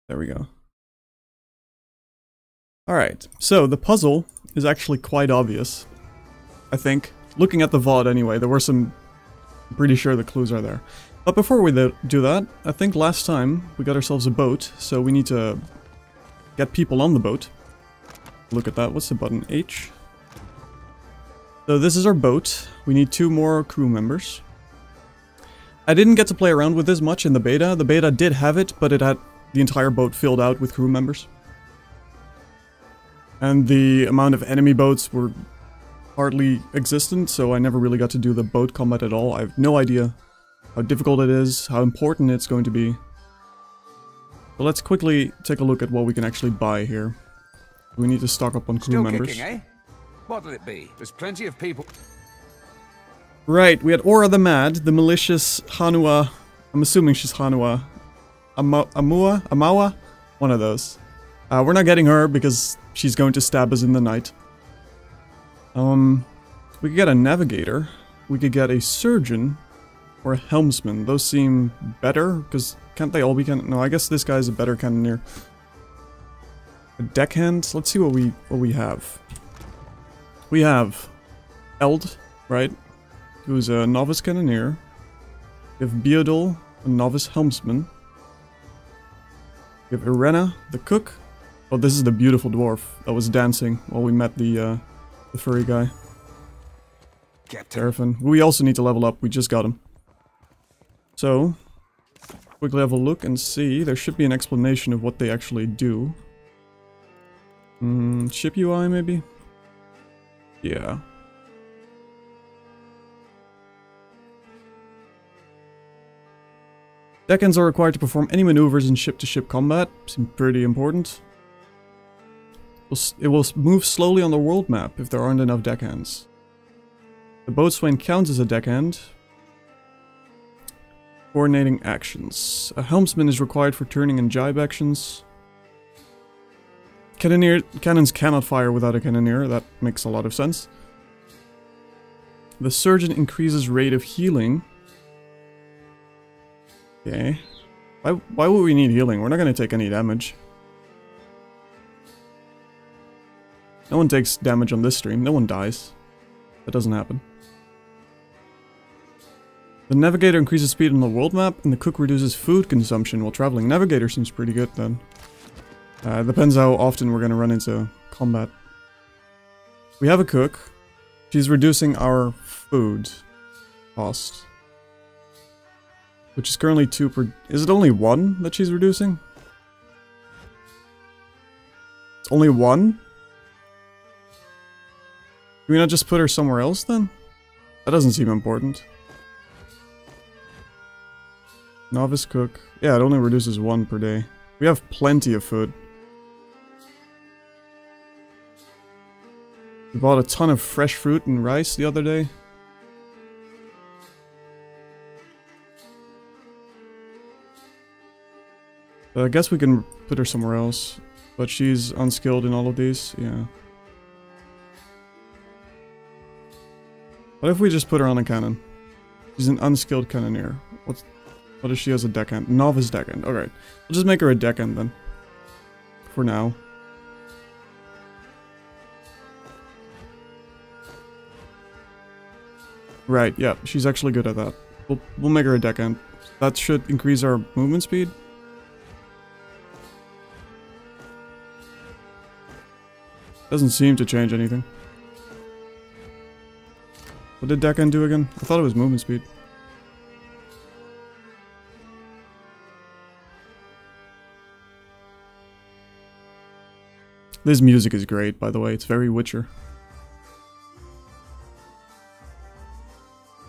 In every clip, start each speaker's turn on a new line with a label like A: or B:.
A: There we go. Alright, so the puzzle is actually quite obvious, I think. Looking at the VOD anyway, there were some... I'm pretty sure the clues are there. But before we do that, I think last time we got ourselves a boat, so we need to get people on the boat. Look at that, what's the button? H? So this is our boat. We need 2 more crew members. I didn't get to play around with this much in the beta. The beta did have it, but it had the entire boat filled out with crew members. And the amount of enemy boats were hardly existent, so I never really got to do the boat combat at all. I have no idea how difficult it is, how important it's going to be. But let's quickly take a look at what we can actually buy here. We need to stock up on crew members.
B: Kicking, eh? What'll it be? There's plenty of people.
A: Right, we had Aura the Mad, the malicious Hanua. I'm assuming she's Hanua. Amawa? One of those. We're not getting her because she's going to stab us in the night. We could get a navigator. We could get a surgeon or a helmsman. Those seem better because can't they all be no, I guess this guy's a better cannoneer. A deckhand. Let's see what we have. We have Eld, right? Who's a novice cannoneer. We have Beodol, a novice helmsman. We have Irena, the cook. Oh, this is the beautiful dwarf that was dancing while we met the furry guy. Terrafin. We also need to level up, we just got him. So, quickly have a look and see. There should be an explanation of what they actually do. Ship UI maybe? Yeah. Deckhands are required to perform any maneuvers in ship-to-ship combat. Seems pretty important. It will move slowly on the world map if there aren't enough deckhands. The boatswain counts as a deckhand. Coordinating actions. A helmsman is required for turning and jibe actions. Cannons cannot fire without a cannoneer. That makes a lot of sense. The surgeon increases rate of healing. Okay. Why would we need healing? We're not going to take any damage. No one takes damage on this stream. No one dies. That doesn't happen. The navigator increases speed on the world map, and the cook reduces food consumption while traveling. Navigator seems pretty good then. Depends how often we're going to run into combat. We have a cook. She's reducing our food cost. Which is currently 2 per... Is it only 1 that she's reducing? It's only 1? Can we not just put her somewhere else then? That doesn't seem important. Novice cook. Yeah, it only reduces 1 per day. We have plenty of food. We bought a ton of fresh fruit and rice the other day. I guess we can put her somewhere else. But she's unskilled in all of these, yeah. What if we just put her on a cannon? She's an unskilled cannoneer. What if she has a deckhand? Novice deckhand. Alright. We'll just make her a deckhand then. For now. Right, yeah. She's actually good at that. We'll make her a deckhand. That should increase our movement speed. Doesn't seem to change anything. What did deckhand do again? I thought it was movement speed. This music is great, by the way. It's very Witcher.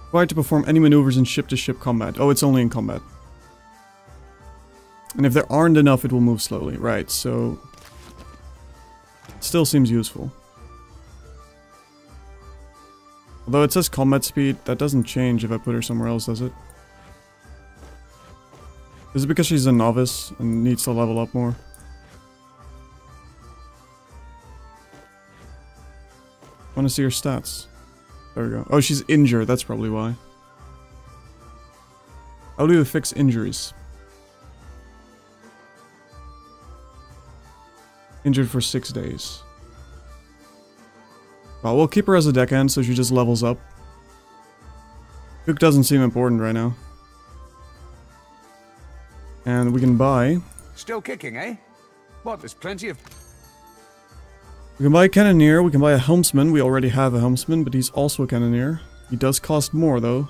A: Required to perform any maneuvers in ship-to-ship combat. Oh, it's only in combat. And if there aren't enough, it will move slowly. Right, so... Still seems useful. Although it says combat speed, that doesn't change if I put her somewhere else, does it? Is it because she's a novice and needs to level up more? I want to see her stats. There we go. Oh, she's injured, that's probably why. How do we fix injuries? Injured for 6 days. Well, we'll keep her as a deckhand so she just levels up. Cook doesn't seem important right now. And we can buy...
B: Still kicking, eh? What, there's plenty of...
A: We can buy a cannoneer, we can buy a helmsman. We already have a helmsman, but he's also a cannoneer. He does cost more, though.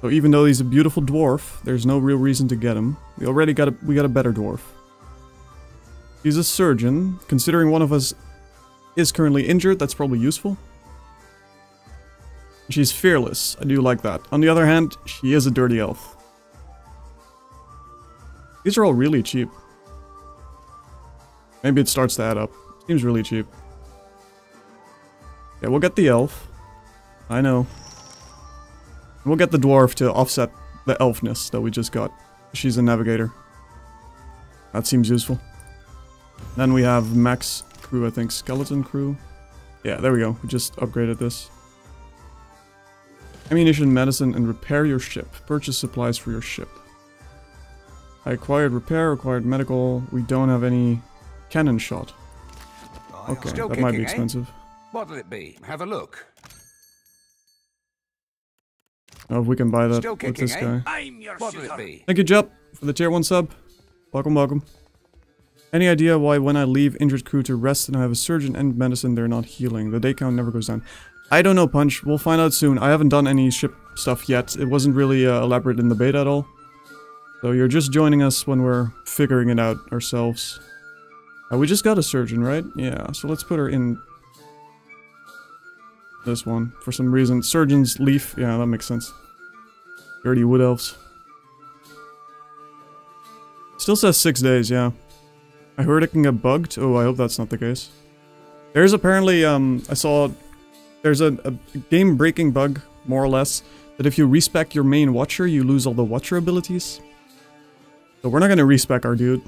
A: So even though he's a beautiful dwarf, there's no real reason to get him. We already got a better dwarf. He's a surgeon. Considering one of us is currently injured, that's probably useful. She's fearless. I do like that. On the other hand, she is a dirty elf. These are all really cheap. Maybe it starts to add up. Seems really cheap. Yeah, we'll get the elf. I know. We'll get the dwarf to offset the elfness that we just got. She's a navigator. That seems useful. Then we have max crew, I think. Skeleton crew. Yeah, there we go. We just upgraded this. Ammunition, medicine, and repair your ship. Purchase supplies for your ship. I acquired repair, acquired medical. We don't have any cannon shot. Okay,
B: Still
A: that
B: kicking,
A: might be
B: eh?
A: expensive.
B: What'll it be? Have a look.
A: Oh, if we can buy that
B: Still
A: with
B: kicking,
A: this
B: eh?
A: guy.
B: What'll it be?
A: Thank you, Jup, for the tier 1 sub. Welcome, welcome. Any idea why when I leave injured crew to rest and I have a surgeon and medicine, they're not healing? The day count never goes down. I don't know, Punch. We'll find out soon. I haven't done any ship stuff yet. It wasn't really elaborate in the beta at all. So you're just joining us when we're figuring it out ourselves. We just got a surgeon, right? Yeah, so let's put her in this one. For some reason. Surgeon's leaf. Yeah, that makes sense. Dirty wood elves. Still says 6 days, yeah. I heard it can get bugged. Oh, I hope that's not the case. There's apparently, I saw... There's a game-breaking bug, more or less, that if you respec your main watcher, you lose all the watcher abilities. So we're not going to respec our dude,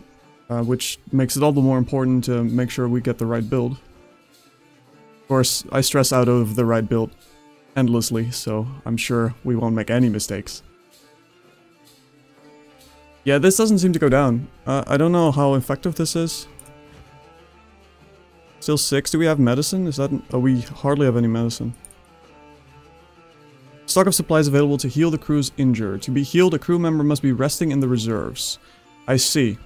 A: which makes it all the more important to make sure we get the right build. Of course, I stress out of the right build endlessly, so I'm sure we won't make any mistakes. Yeah, this doesn't seem to go down. I don't know how effective this is. Still 6. Do we have medicine? Is that... Oh, we hardly have any medicine. Stock of supplies available to heal the crew's injured. To be healed, a crew member must be resting in the reserves. I see.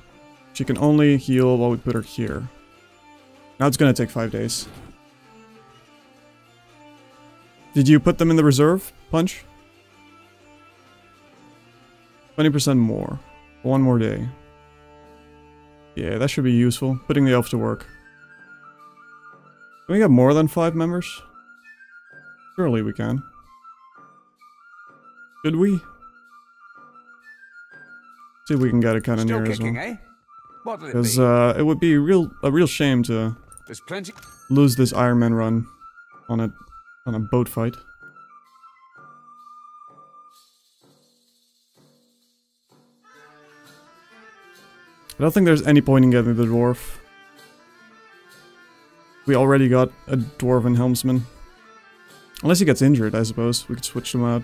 A: She can only heal while we put her here. Now it's gonna take 5 days. Did you put them in the reserve, Punch? 20% more. 1 more day. Yeah, that should be useful. Putting the elf to work. Can we get more than 5 members? Surely we can. Should we? See if we can get a cannoneer as well.
B: Eh? What'll it
A: Because
B: be?
A: it would be a real shame to
B: There's plenty.
A: lose this Ironman run on a boat fight. I don't think there's any point in getting the dwarf. We already got a dwarven helmsman. Unless he gets injured, I suppose. We could switch him out.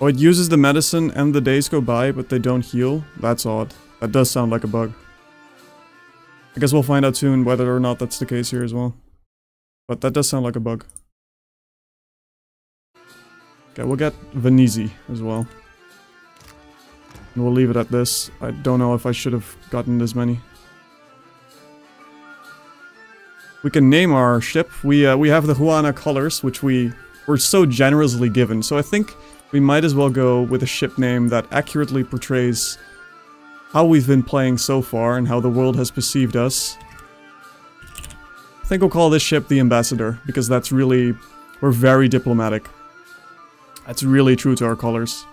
A: Oh, it uses the medicine and the days go by, but they don't heal? That's odd. That does sound like a bug. I guess we'll find out soon whether or not that's the case here as well. But that does sound like a bug. Okay, we'll get Venezi as well. And we'll leave it at this. I don't know if I should have gotten this many. We can name our ship. We have the Juana colors, which we were so generously given. So I think we might as well go with a ship name that accurately portrays how we've been playing so far and how the world has perceived us. I think we'll call this ship the Ambassador, because that's really... we're very diplomatic. That's really true to our colors.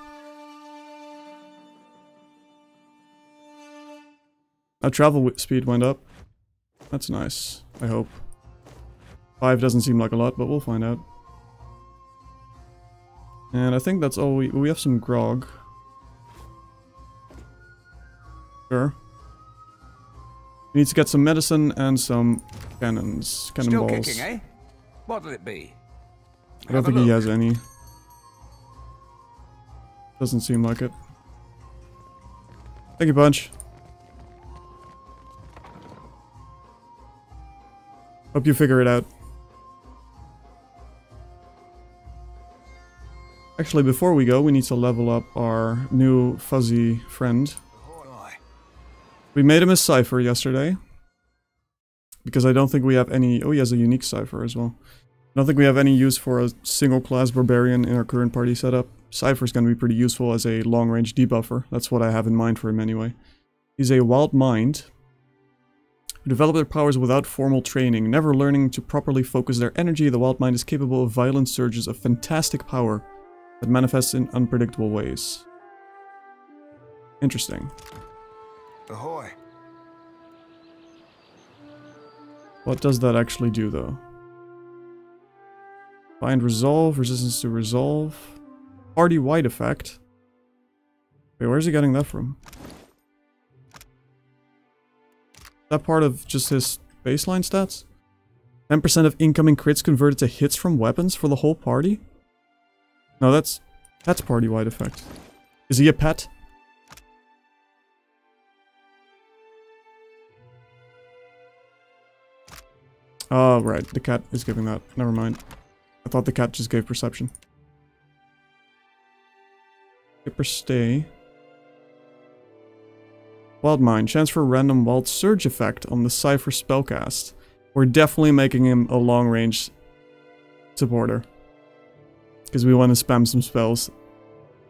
A: Our travel speed went up. That's nice, I hope. 5 doesn't seem like a lot, but we'll find out. And I think that's all we have some grog. Sure. We need to get some medicine and some cannons. Cannonballs.
B: Still kicking, eh? What'll it be?
A: I don't think he has any. Doesn't seem like it. Thank you, Punch. Hope you figure it out. Actually, before we go, we need to level up our new fuzzy friend. We made him a cipher yesterday. Because I don't think we have any... Oh, he has a unique cipher as well. I don't think we have any use for a single class barbarian in our current party setup. Cypher's gonna be pretty useful as a long-range debuffer. That's what I have in mind for him anyway. He's a wild mind who develop their powers without formal training. Never learning to properly focus their energy, the wild mind is capable of violent surges of fantastic power that manifests in unpredictable ways. Interesting.
C: Ahoy.
A: What does that actually do, though? Find resolve, resistance to resolve. Party-wide effect. Wait, where's he getting that from? Is that part of just his baseline stats? 10% of incoming crits converted to hits from weapons for the whole party? No, that's party-wide effect. Is he a pet? Oh, right. The cat is giving that. Never mind. I thought the cat just gave perception. Skipper stay. Wild Mind. Chance for random wild surge effect on the Cypher spellcast. We're definitely making him a long-range supporter. Because we want to spam some spells.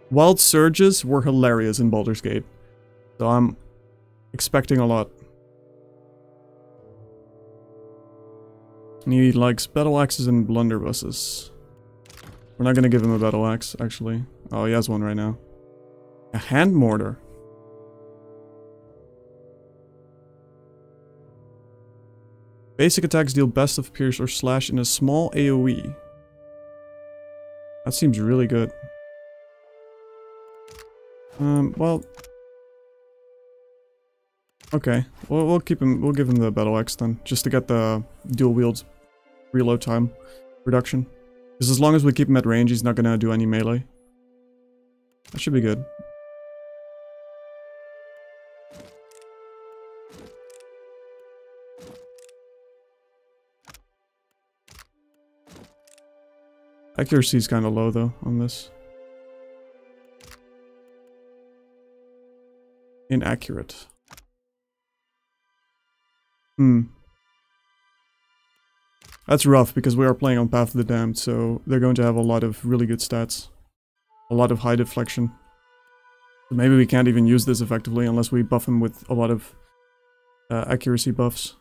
A: Wild surges were hilarious in Baldur's Gate. So I'm expecting a lot. And he likes battle axes and blunderbusses. We're not gonna give him a battle axe, actually. Oh, he has one right now. A hand mortar. Basic attacks deal best of pierce or slash in a small AoE. That seems really good. Well... Okay, we'll keep him, we'll give him the battle axe then, just to get the dual wield reload time reduction. Because as long as we keep him at range, he's not gonna do any melee. That should be good. Accuracy is kind of low though on this. Inaccurate. That's rough because we are playing on Path of the Damned, so they're going to have a lot of really good stats. A lot of high deflection. So maybe we can't even use this effectively unless we buff him with a lot of accuracy buffs.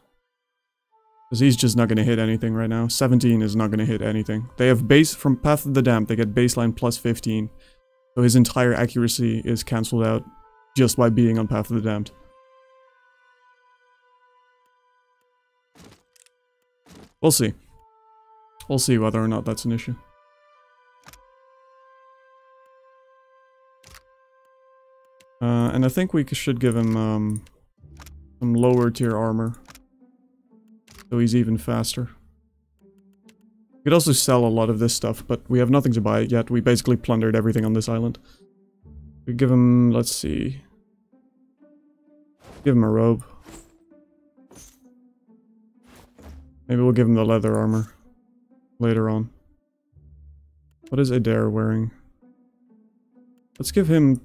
A: Because he's just not going to hit anything right now. 17 is not going to hit anything. They have base from Path of the Damned, they get baseline plus 15. So his entire accuracy is cancelled out just by being on Path of the Damned. We'll see. We'll see whether or not that's an issue. And I think we should give him some lower tier armor. So he's even faster. We could also sell a lot of this stuff, but we have nothing to buy it yet. We basically plundered everything on this island. We give him, let's see. Give him a robe. Maybe we'll give him the leather armor later on. What is Adair wearing? Let's give him...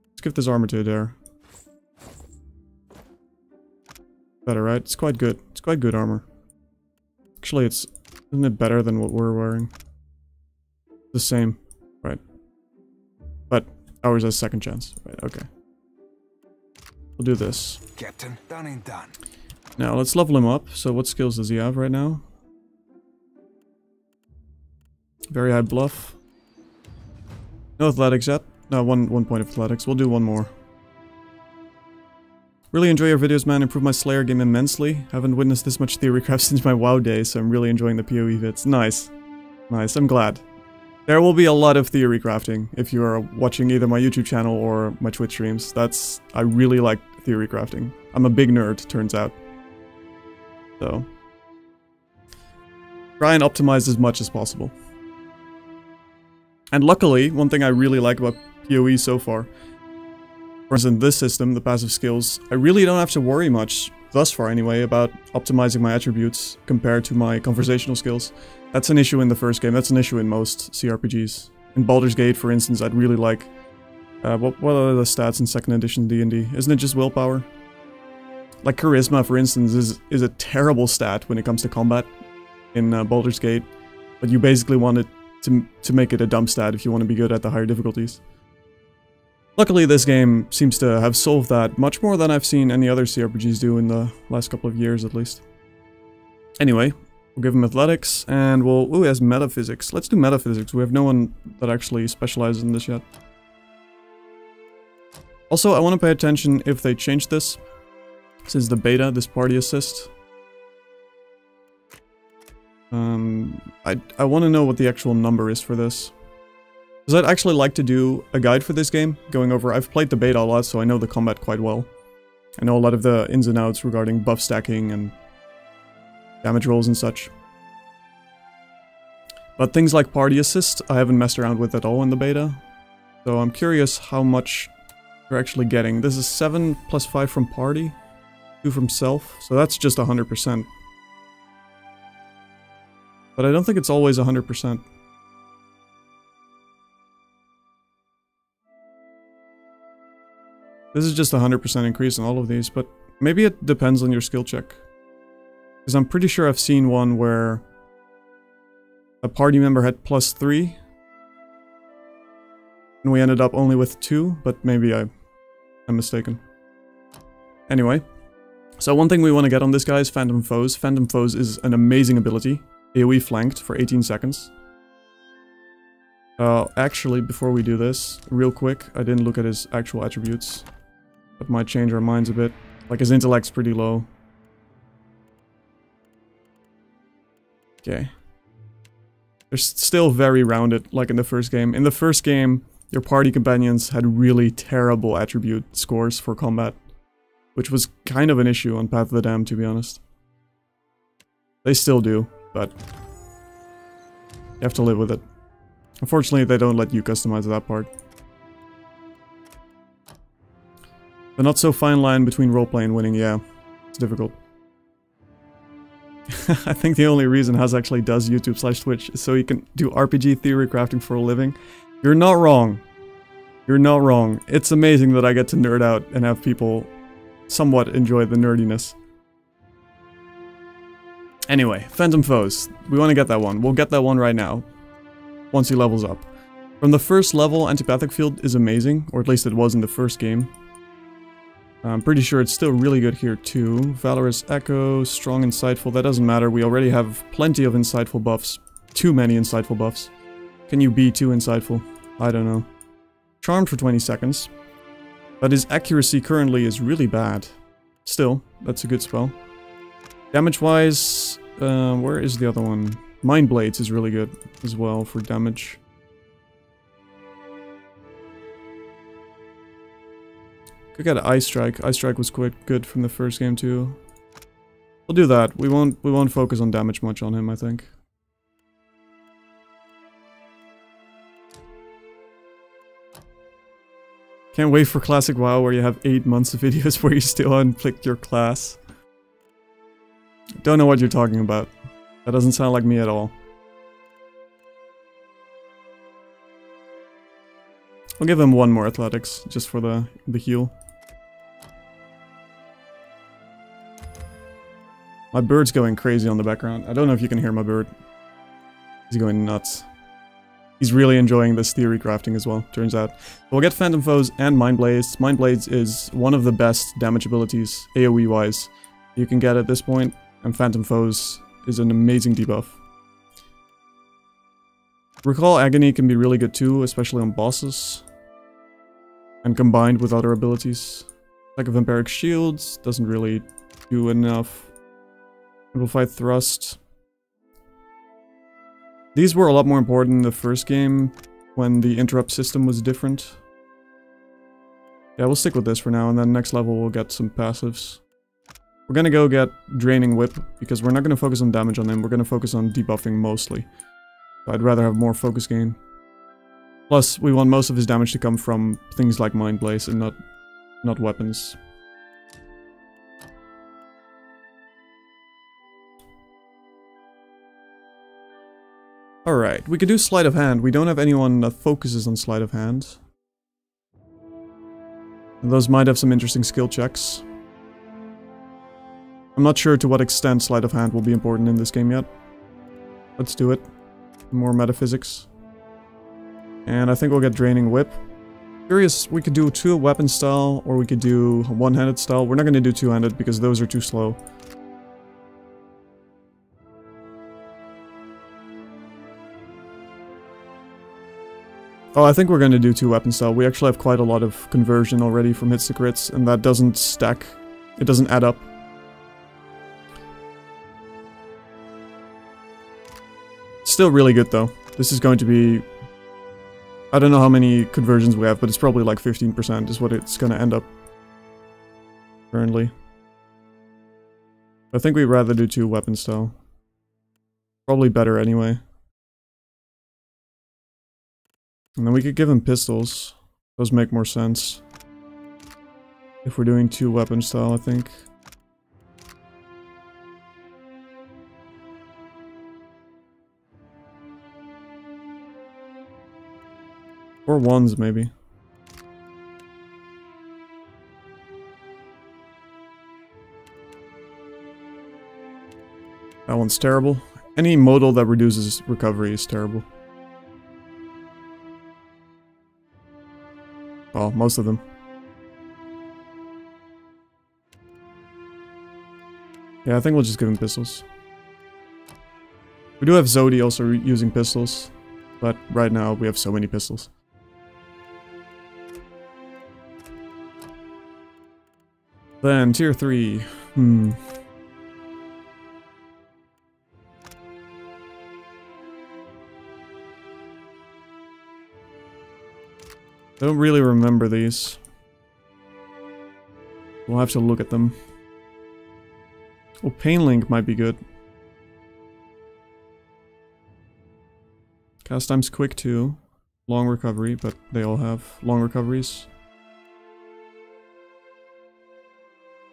A: Let's give this armor to Adair. Better, right? It's quite good. It's quite good armor. Actually, it's... Isn't it better than what we're wearing? The same. Right. But ours has second chance. Right, okay. We'll do this.
C: Captain, done and done.
A: Now, let's level him up. So what skills does he have right now? Very high bluff. No athletics yet. No, one point of athletics. We'll do one more. Really enjoy your videos, man. Improve my Slayer game immensely. Haven't witnessed this much theorycraft since my WoW days, so I'm really enjoying the PoE vids. Nice. Nice, I'm glad. There will be a lot of theory crafting if you are watching either my YouTube channel or my Twitch streams. I really like theory crafting. I'm a big nerd, turns out. So, try and optimize as much as possible. And luckily, one thing I really like about PoE so far, for instance, this system, the passive skills, I really don't have to worry much thus far anyway, about optimizing my attributes compared to my conversational skills. That's an issue in the first game, that's an issue in most CRPGs. In Baldur's Gate, for instance, I'd really like... what are the stats in 2nd edition D&D? Isn't it just willpower? Like Charisma, for instance, is a terrible stat when it comes to combat in Baldur's Gate. But you basically want it to make it a dumb stat if you want to be good at the higher difficulties. Luckily, this game seems to have solved that much more than I've seen any other CRPGs do in the last couple of years, at least. Anyway, we'll give him athletics, and we'll... Ooh, he has metaphysics. Let's do metaphysics. We have no one that actually specializes in this yet. Also, I want to pay attention if they change this. Since the beta, this party assist. I want to know what the actual number is for this. Because I'd actually like to do a guide for this game, going over... I've played the beta a lot, so I know the combat quite well. I know a lot of the ins and outs regarding buff stacking and damage rolls and such. But things like party assist, I haven't messed around with at all in the beta. So I'm curious how much you're actually getting. This is 7 plus 5 from party, 2 from self, so that's just 100%. But I don't think it's always 100%. This is just a 100% increase in all of these, but maybe it depends on your skill check. Because I'm pretty sure I've seen one where a party member had +3. And we ended up only with 2, but maybe I'm mistaken. Anyway, so one thing we want to get on this guy is Phantom Foes. Phantom Foes is an amazing ability. AoE flanked for 18 seconds. Actually, before we do this, real quick, I didn't look at his actual attributes. That might change our minds a bit. Like, his intellect's pretty low. Okay. They're still very rounded, like in the first game. In the first game, your party companions had really terrible attribute scores for combat. Which was kind of an issue on Path of the Damned, to be honest. They still do, but you have to live with it. Unfortunately, they don't let you customize that part. The not so fine line between roleplay and winning, yeah, it's difficult. I think the only reason Haz actually does YouTube/Twitch is so he can do RPG theory crafting for a living. You're not wrong. You're not wrong. It's amazing that I get to nerd out and have people somewhat enjoy the nerdiness. Anyway, Phantom Foes. We want to get that one. We'll get that one right now. Once he levels up. From the first level, Antipathic Field is amazing, or at least it was in the first game. I'm pretty sure it's still really good here too. Valorous Echo, Strong Insightful, that doesn't matter. We already have plenty of insightful buffs. Too many insightful buffs. Can you be too insightful? I don't know. Charmed for 20 seconds. But his accuracy currently is really bad. Still, that's a good spell. Damage-wise, where is the other one? Mind Blades is really good as well for damage. Could get Ice Strike. Ice Strike was quite good from the first game too. We'll do that. We won't focus on damage much on him, I think. Can't wait for Classic WoW where you have 8 months of videos where you still unpick your class. Don't know what you're talking about. That doesn't sound like me at all. I'll give him one more athletics, just for the heal. My bird's going crazy on the background. I don't know if you can hear my bird. He's going nuts. He's really enjoying this theory crafting as well, turns out. We'll get Phantom Foes and Mind Blades. Mind Blades is one of the best damage abilities, AoE-wise, you can get at this point. And Phantom Foes is an amazing debuff. Recall Agony can be really good too, especially on bosses. And combined with other abilities. Like a Vampiric Shields, doesn't really do enough. Amplified Thrust. These were a lot more important in the first game, when the interrupt system was different. Yeah, we'll stick with this for now, and then next level we'll get some passives. We're gonna go get Draining Whip, because we're not gonna focus on damage on him, we're gonna focus on debuffing mostly. So I'd rather have more focus gain. Plus, we want most of his damage to come from things like Mind Blaze and not weapons. Alright, we could do sleight of hand. We don't have anyone that focuses on sleight of hand. And those might have some interesting skill checks. I'm not sure to what extent sleight of hand will be important in this game yet. Let's do it. More metaphysics. And I think we'll get Draining Whip. Curious, we could do two weapon style, or we could do one-handed style. We're not going to do two-handed because those are too slow. Oh, I think we're going to do two weapon style. We actually have quite a lot of conversion already from hits to crits, and that doesn't stack. It doesn't add up. Still really good though. This is going to be... I don't know how many conversions we have, but it's probably like 15% is what it's going to end up currently. I think we'd rather do two weapon style. Probably better anyway. And then we could give him pistols. Those make more sense. If we're doing two weapon style, I think. Or ones, maybe. That one's terrible. Any modal that reduces recovery is terrible. Well, most of them. Yeah, I think we'll just give him pistols. We do have Zodi also using pistols, but right now we have so many pistols. Then, tier 3. I don't really remember these. We'll have to look at them. Oh, Pain Link might be good. Cast time's quick too. Long recovery, but they all have long recoveries.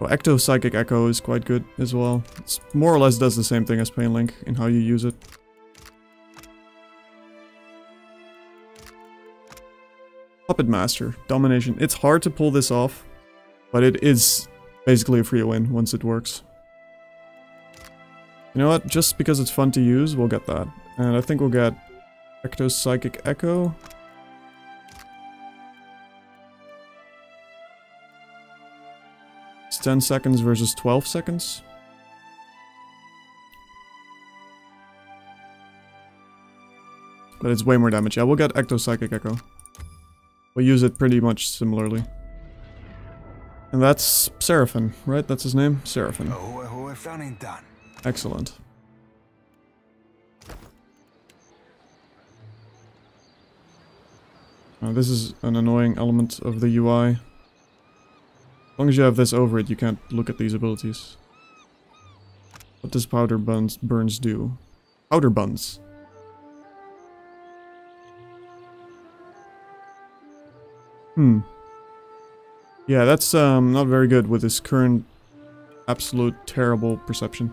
A: Oh, Ecto Psychic Echo is quite good as well. It's more or less does the same thing as Pain Link in how you use it. Puppet Master, Domination. It's hard to pull this off, but it is basically a free win once it works. You know what? Just because it's fun to use, we'll get that. And I think we'll get Ecto Psychic Echo. It's 10 seconds versus 12 seconds. But it's way more damage. Yeah, we'll get Ecto Psychic Echo. We'll use it pretty much similarly. And that's Seraphin, right? That's his name? Seraphin. Excellent. This is an annoying element of the UI. As long as you have this over it, you can't look at these abilities. What does Powder Burns do? Powder Buns. Yeah, that's not very good with this current absolute terrible perception.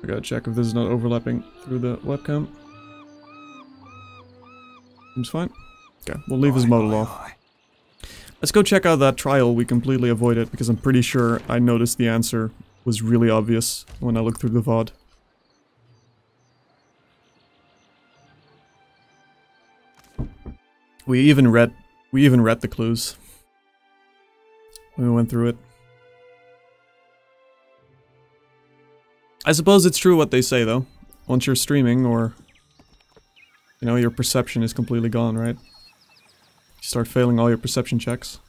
A: I gotta check if this is not overlapping through the webcam. Seems fine. Okay, we'll leave his modal off. Let's go check out that trial we completely avoided, because I'm pretty sure I noticed the answer was really obvious when I looked through the VOD. We even read the clues when we went through it. I suppose it's true what they say though. Once you're streaming, or you know, your perception is completely gone, right? You start failing all your perception checks.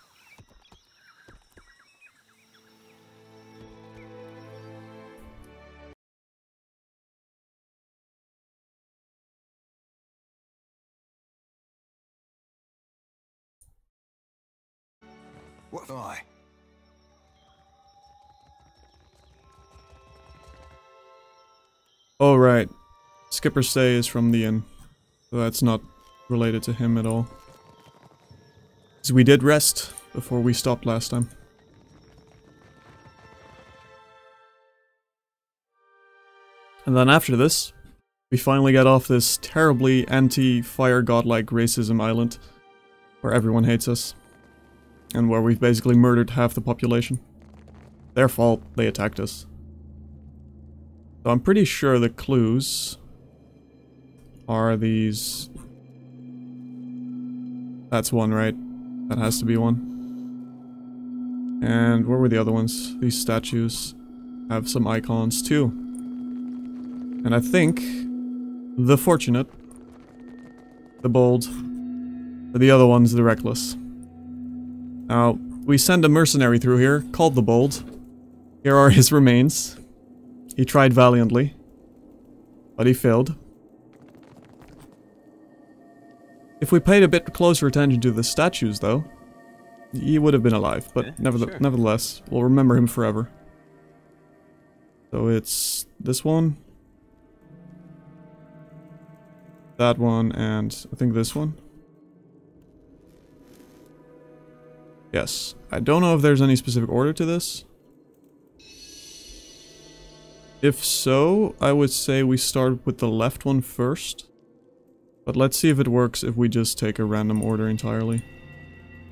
C: What I?
A: Oh right. Skipper Stay is from the inn. So that's not related to him at all. So we did rest before we stopped last time. And then after this, We finally get off this terribly anti-fire godlike racism island where everyone hates us and where we've basically murdered half the population. Their fault, they attacked us. So I'm pretty sure the clues are these... That's one, right? That has to be one. And where were the other ones? These statues have some icons too. And I think the fortunate, the bold, the other one's the reckless. Now, we send a mercenary through here, called the Bold. Here are his remains. He tried valiantly, but he failed. If we paid a bit closer attention to the statues, though, he would have been alive, but nevertheless, we'll remember him forever. So it's this one, that one, and I think this one. Yes. I don't know if there's any specific order to this. If so, I would say we start with the left one first. But let's see if it works if we just take a random order entirely.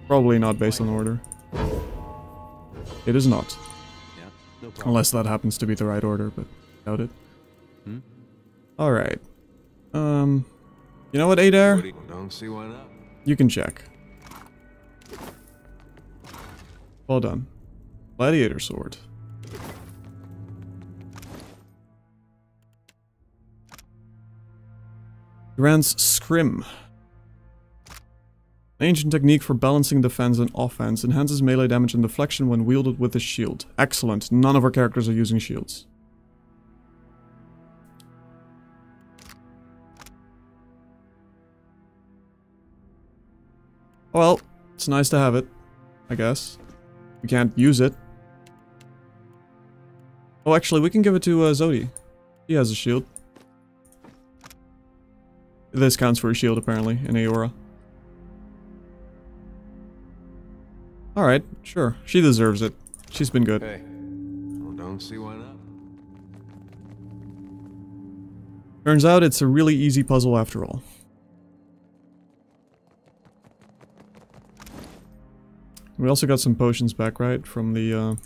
A: Probably not based on order. It is not.
B: Yeah, no problem.
A: Unless that happens to be the right order, but doubt it.
B: Hmm?
A: Alright. You know what, Adair?
C: Don't see why not.
A: You can check. Well done. Gladiator sword. Grant's Scrim. An ancient technique for balancing defense and offense. Enhances melee damage and deflection when wielded with a shield. Excellent. None of our characters are using shields. Well, it's nice to have it, I guess. We can't use it. Oh, actually, we can give it to Zodi. He has a shield. This counts for a shield, apparently, in Aora. Alright, sure. She deserves it. She's been good.
C: Hey, well, don't see why not.
A: Turns out it's a really easy puzzle after all. We also got some potions back, right? From the,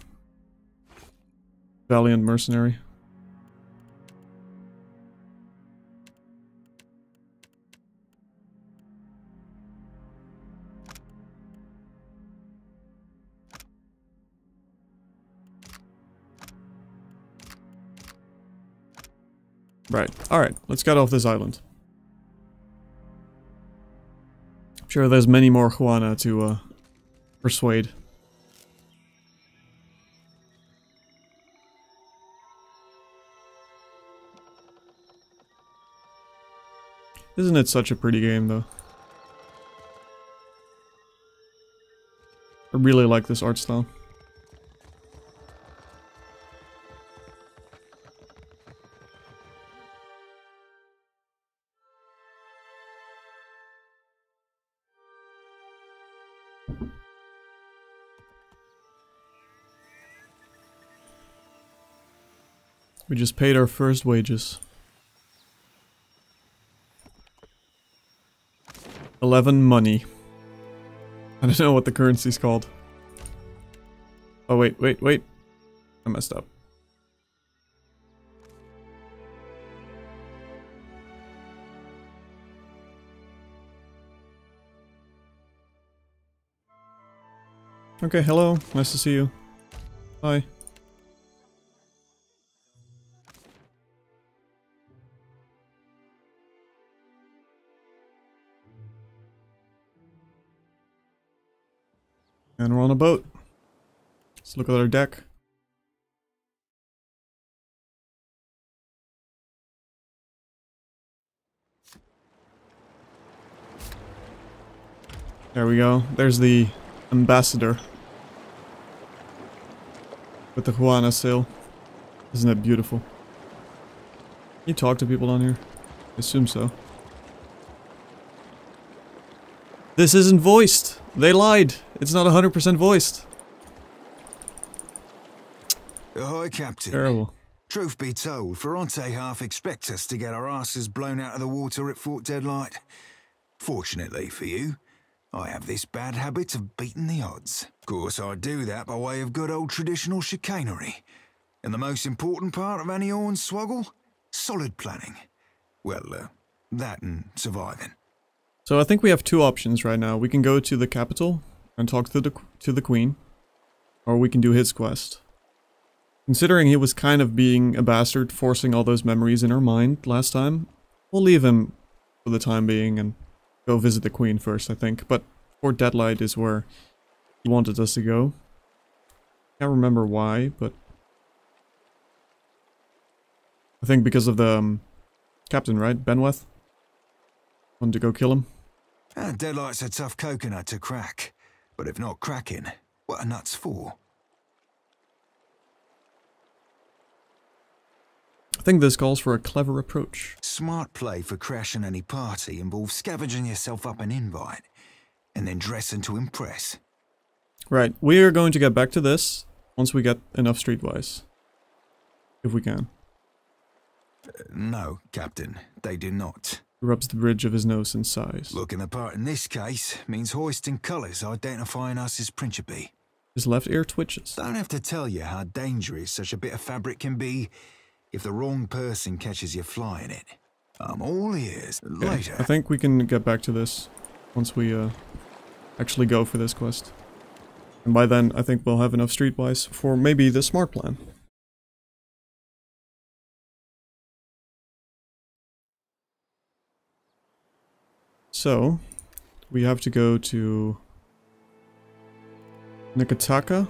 A: Valiant Mercenary. Right. Alright, let's get off this island. I'm sure there's many more Juana to, persuade. Isn't it such a pretty game, though? I really like this art style. We just paid our first wages. 11 money. I don't know what the currency's called. Oh wait. I messed up. Okay, hello. Nice to see you. Hi. And we're on a boat. Let's look at our deck. There we go. There's the ambassador. With the Juana sail. Isn't it beautiful? Can you talk to people on here? I assume so. This isn't voiced! They lied! It's not 100% voiced!
C: Ahoy, Captain.
A: Terrible.
D: Truth be told, Ferrante half expects us to get our asses blown out of the water at Fort Deadlight. Fortunately for you, I have this bad habit of beating the odds. Of course, I do that by way of good old traditional chicanery. And the most important part of any hornswoggle? Solid planning. Well, that and surviving.
A: So I think we have two options right now. We can go to the capital and talk to the queen, or we can do his quest. Considering he was kind of being a bastard, forcing all those memories in her mind last time, we'll leave him for the time being and go visit the queen first, I think. But Fort Deadlight is where he wanted us to go. Can't remember why, but I think because of the captain, right? Benweth? Wanted to go kill him.
D: Deadlight's a tough coconut to crack. But if not cracking, what are nuts for?
A: I think this calls for a clever approach.
D: Smart play for crashing any party involves scavenging yourself up an invite, and then dressing to impress.
A: Right, we are going to get back to this once we get enough streetwise. If we can.
D: No, Captain, they do not.
A: He rubs the bridge of his nose and sighs.
D: Looking the part in this case means hoisting colours identifying us as Principe.
A: His left ear twitches.
D: Don't have to tell you how dangerous such a bit of fabric can be if the wrong person catches you flying it. I'm all ears.
A: Okay,
D: Later.
A: I think we can get back to this once we actually go for this quest. And by then, I think we'll have enough streetwise for maybe the smart plan. So, we have to go to Nikataka,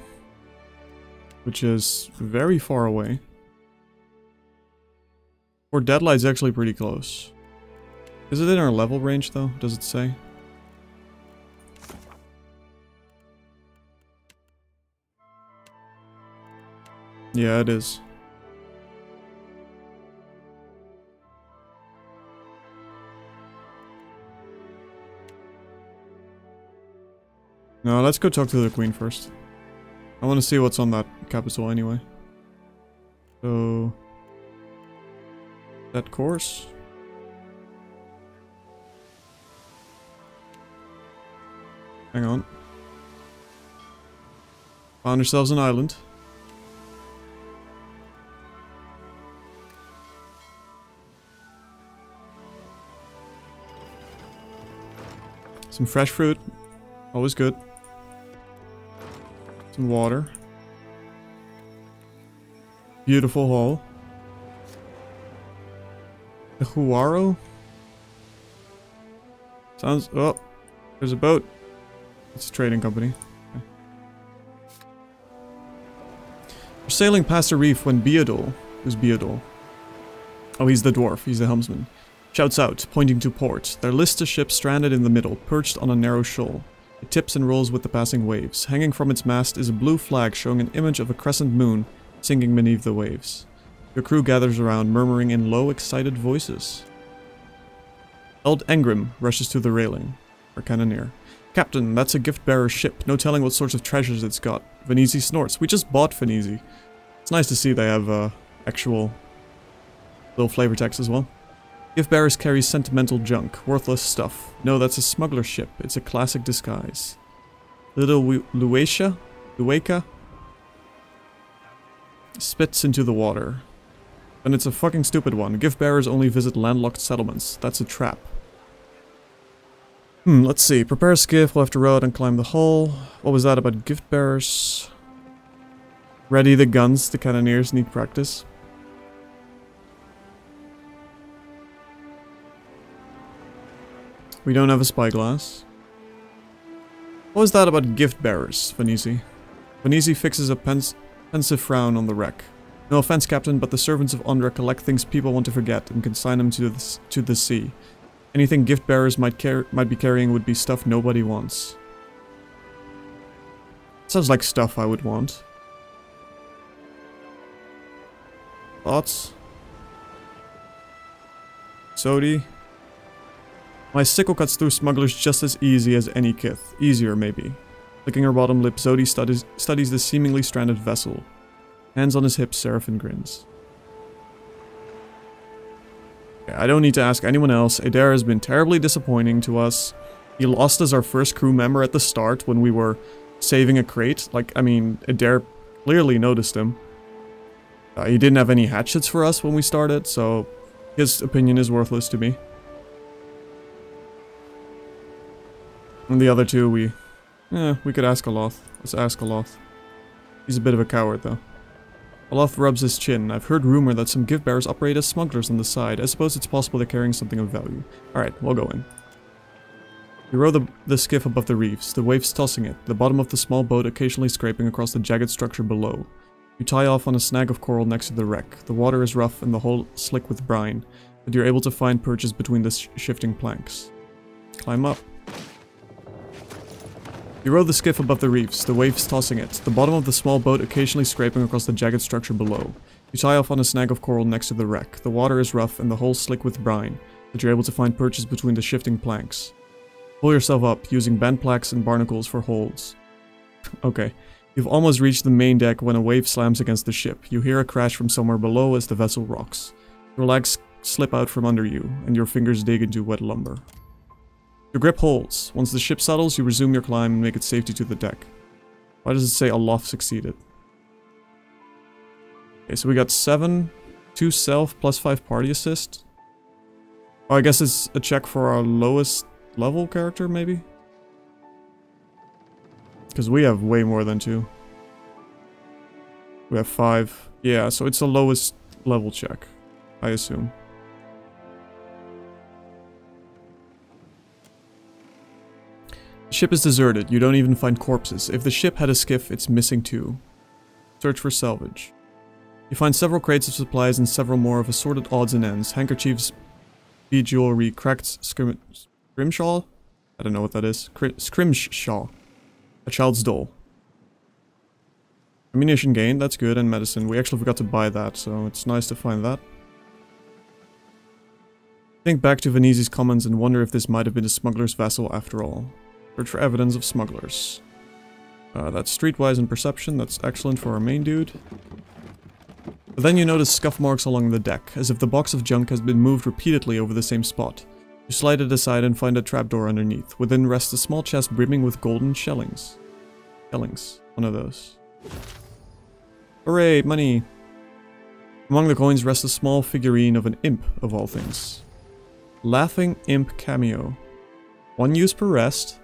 A: which is very far away. Fort Deadlight's actually pretty close. Is it in our level range though? Does it say? Yeah, it is. No, let's go talk to the queen first. I want to see what's on that capital anyway. So... that course? Hang on. Found ourselves an island. Some fresh fruit. Always good. Some water. Beautiful hall. The Huaro? Sounds... oh, there's a boat. It's a trading company. Okay. We're sailing past a reef when Beodol... who's Beodol? Oh, he's the dwarf. He's the helmsman. Shouts out, pointing to port. There lists a ship stranded in the middle, perched on a narrow shoal. It tips and rolls with the passing waves. Hanging from its mast is a blue flag showing an image of a crescent moon sinking beneath the waves. The crew gathers around, murmuring in low, excited voices. Eld Engrim rushes to the railing. Our cannoneer. Captain, that's a gift-bearer ship. No telling what sorts of treasures it's got. Venezi snorts. We just bought Venezi. It's nice to see they have actual little flavor text as well. Gift-bearers carry sentimental junk, worthless stuff. No, that's a smuggler ship. It's a classic disguise. Little Lueka spits into the water. And it's a fucking stupid one. Gift-bearers only visit landlocked settlements. That's a trap. Let's see. Prepare a skiff, we'll have to row it and climb the hull. What was that about gift-bearers? Ready the guns, the cannoneers need practice. We don't have a spyglass. What was that about gift-bearers, Venezi? Venezi fixes a pensive frown on the wreck. No offense, Captain, but the servants of Ondra collect things people want to forget and consign them to the sea. Anything gift-bearers might be carrying would be stuff nobody wants. Sounds like stuff I would want. Thoughts? Sodi? My sickle cuts through smugglers just as easy as any kith. Easier, maybe. Licking her bottom lip, Zodi studies the seemingly stranded vessel. Hands on his hips, Seraphim grins. I don't need to ask anyone else. Adair has been terribly disappointing to us. He lost us our first crew member at the start when we were saving a crate. Like, I mean, Adair clearly noticed him. He didn't have any hatchets for us when we started, so his opinion is worthless to me. And the other two, we could ask Aloth. Let's ask Aloth. He's a bit of a coward, though. Aloth rubs his chin. I've heard rumor that some gift bearers operate as smugglers on the side. I suppose it's possible they're carrying something of value. Alright, we'll go in. You row the skiff above the reefs, the waves tossing it, the bottom of the small boat occasionally scraping across the jagged structure below. You tie off on a snag of coral next to the wreck. The water is rough and the hull slick with brine, but you're able to find perches between the shifting planks. Climb up. You row the skiff above the reefs, the waves tossing it, the bottom of the small boat occasionally scraping across the jagged structure below. You tie off on a snag of coral next to the wreck. The water is rough and the hull slick with brine, but you're able to find perches between the shifting planks. Pull yourself up, using bent planks and barnacles for holds. Okay. You've almost reached the main deck when a wave slams against the ship. You hear a crash from somewhere below as the vessel rocks. Your legs slip out from under you, and your fingers dig into wet lumber. Your grip holds. Once the ship settles, you resume your climb and make it safety to the deck. Why does it say Aloft succeeded? Okay, so we got 7, 2 self, plus 5 party assist. Oh, I guess it's a check for our lowest level character, maybe? Because we have way more than 2. We have 5. Yeah, so it's the lowest level check, I assume. The ship is deserted. You don't even find corpses. If the ship had a skiff, it's missing 2. Search for salvage. You find several crates of supplies and several more of assorted odds and ends. Handkerchiefs, bead jewelry, cracked scrimshaw? I don't know what that is. Scrimshaw. A child's doll. Ammunition gained, that's good, and medicine. We actually forgot to buy that, so it's nice to find that. Think back to Venezzi's comments and wonder if this might have been a smuggler's vessel after all. Search for evidence of smugglers. That's streetwise and perception, that's excellent for our main dude. But then you notice scuff marks along the deck, as if the box of junk has been moved repeatedly over the same spot. You slide it aside and find a trapdoor underneath. Within rests a small chest brimming with golden shellings. Shellings. One of those. Hooray, money! Among the coins rests a small figurine of an imp, of all things. Laughing Imp Cameo. 1 use per rest.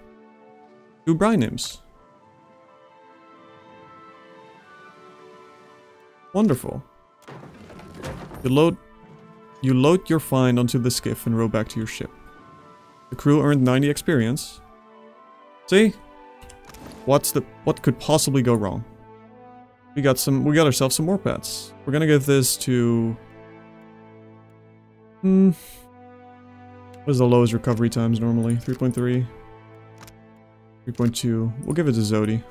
A: 2 brine imps. Wonderful. You load your find onto the skiff and row back to your ship. The crew earned 90 experience. See? What could possibly go wrong? We got ourselves some more pets. We're gonna give this to... What is the lowest recovery times normally? 3.3? 3.2. We'll give it to Zodi.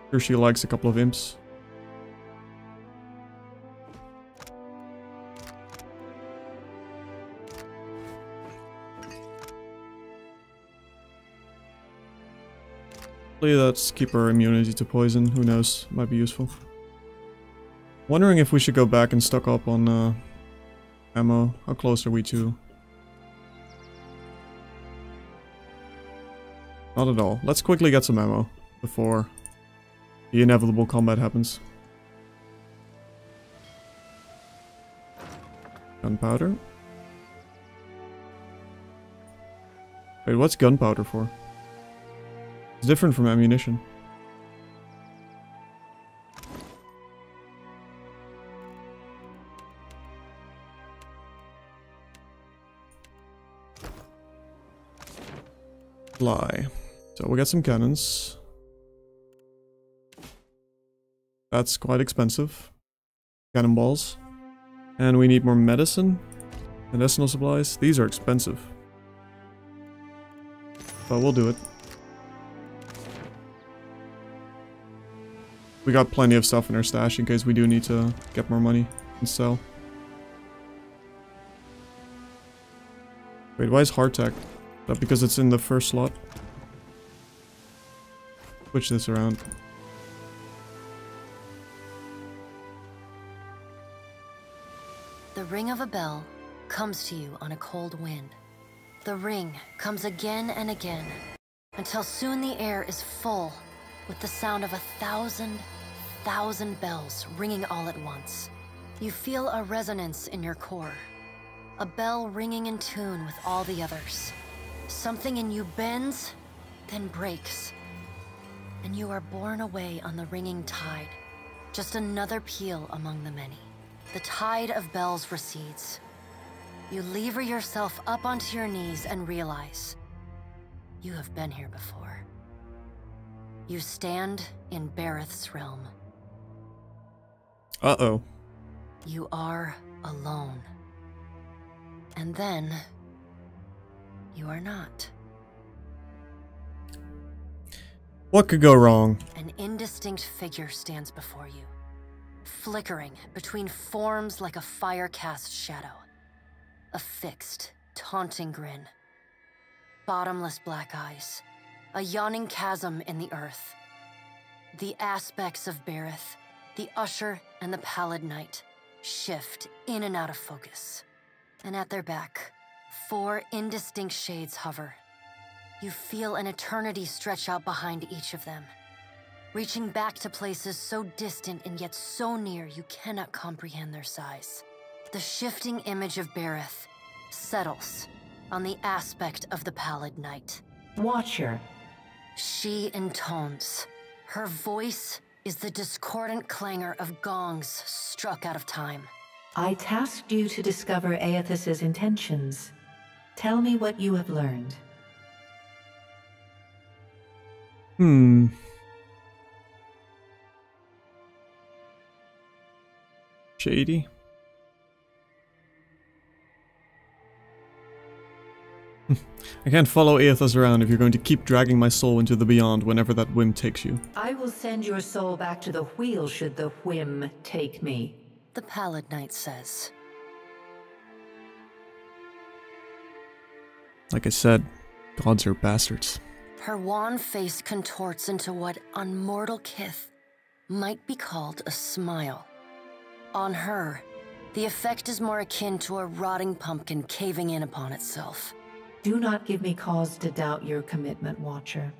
A: Sure she likes a couple of imps. Let's keep our immunity to poison. Who knows? Might be useful. Wondering if we should go back and stock up on ammo. How close are we to? Not at all. Let's quickly get some ammo before the inevitable combat happens. Gunpowder. Wait, what's gunpowder for? It's different from ammunition. Fly. So we got some cannons. That's quite expensive. Cannonballs. And we need more medicine. Medicinal supplies. These are expensive. But we'll do it. We got plenty of stuff in our stash in case we do need to get more money and sell. Wait, why is hardtack? Is that because it's in the first slot? Switch this around.
E: The ring of a bell, comes to you on a cold wind. The ring comes again and again, until soon the air is full with the sound of 1,000 bells ringing all at once. You feel a resonance in your core, a bell ringing in tune with all the others. Something in you bends, then breaks, and you are borne away on the ringing tide, just another peal among the many. The tide of bells recedes. You lever yourself up onto your knees and realize you have been here before. You stand in Bareth's realm.
A: Uh-oh.
E: You are alone. And then, you are not.
A: What could go wrong?
E: An indistinct figure stands before you, flickering between forms like a fire-cast shadow. A fixed, taunting grin. Bottomless black eyes. A yawning chasm in the earth. The aspects of Bareth, the Usher and the Pallid Knight, shift in and out of focus. And at their back, 4 indistinct shades hover. You feel an eternity stretch out behind each of them, reaching back to places so distant and yet so near you cannot comprehend their size. The shifting image of Bareth settles on the aspect of the Pallid Knight.
F: Watcher.
E: She intones. Her voice is the discordant clangor of gongs struck out of time.
F: I tasked you to discover Aethys's intentions. Tell me what you have learned.
A: Shady. I can't follow Aethys around if you're going to keep dragging my soul into the beyond whenever that whim takes you.
F: I will send your soul back to the wheel should the whim take me.
E: The Pallid Knight says.
A: Like I said, gods are bastards.
E: Her wan face contorts into what on mortal kith might be called a smile. On her, the effect is more akin to a rotting pumpkin caving in upon itself.
F: Do not give me cause to doubt your commitment, Watcher.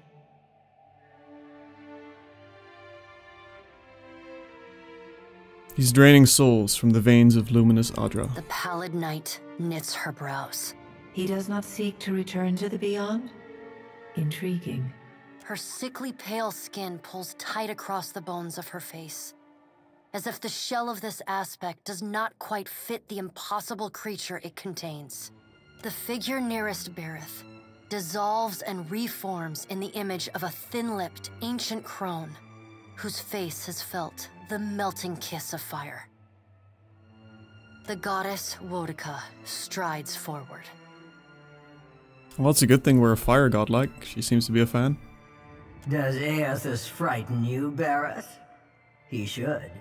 A: He's draining souls from the veins of luminous Adra.
E: The Pallid Knight knits her brows.
F: He does not seek to return to the beyond? Intriguing.
E: Her sickly pale skin pulls tight across the bones of her face, as if the shell of this aspect does not quite fit the impossible creature it contains. The figure nearest Bareth dissolves and reforms in the image of a thin-lipped, ancient crone, whose face has felt the melting kiss of fire. The goddess Wodica strides forward.
A: Well, it's a good thing we're a fire godlike. She seems to be a fan.
G: Does Aethys frighten you, Bareth? He should.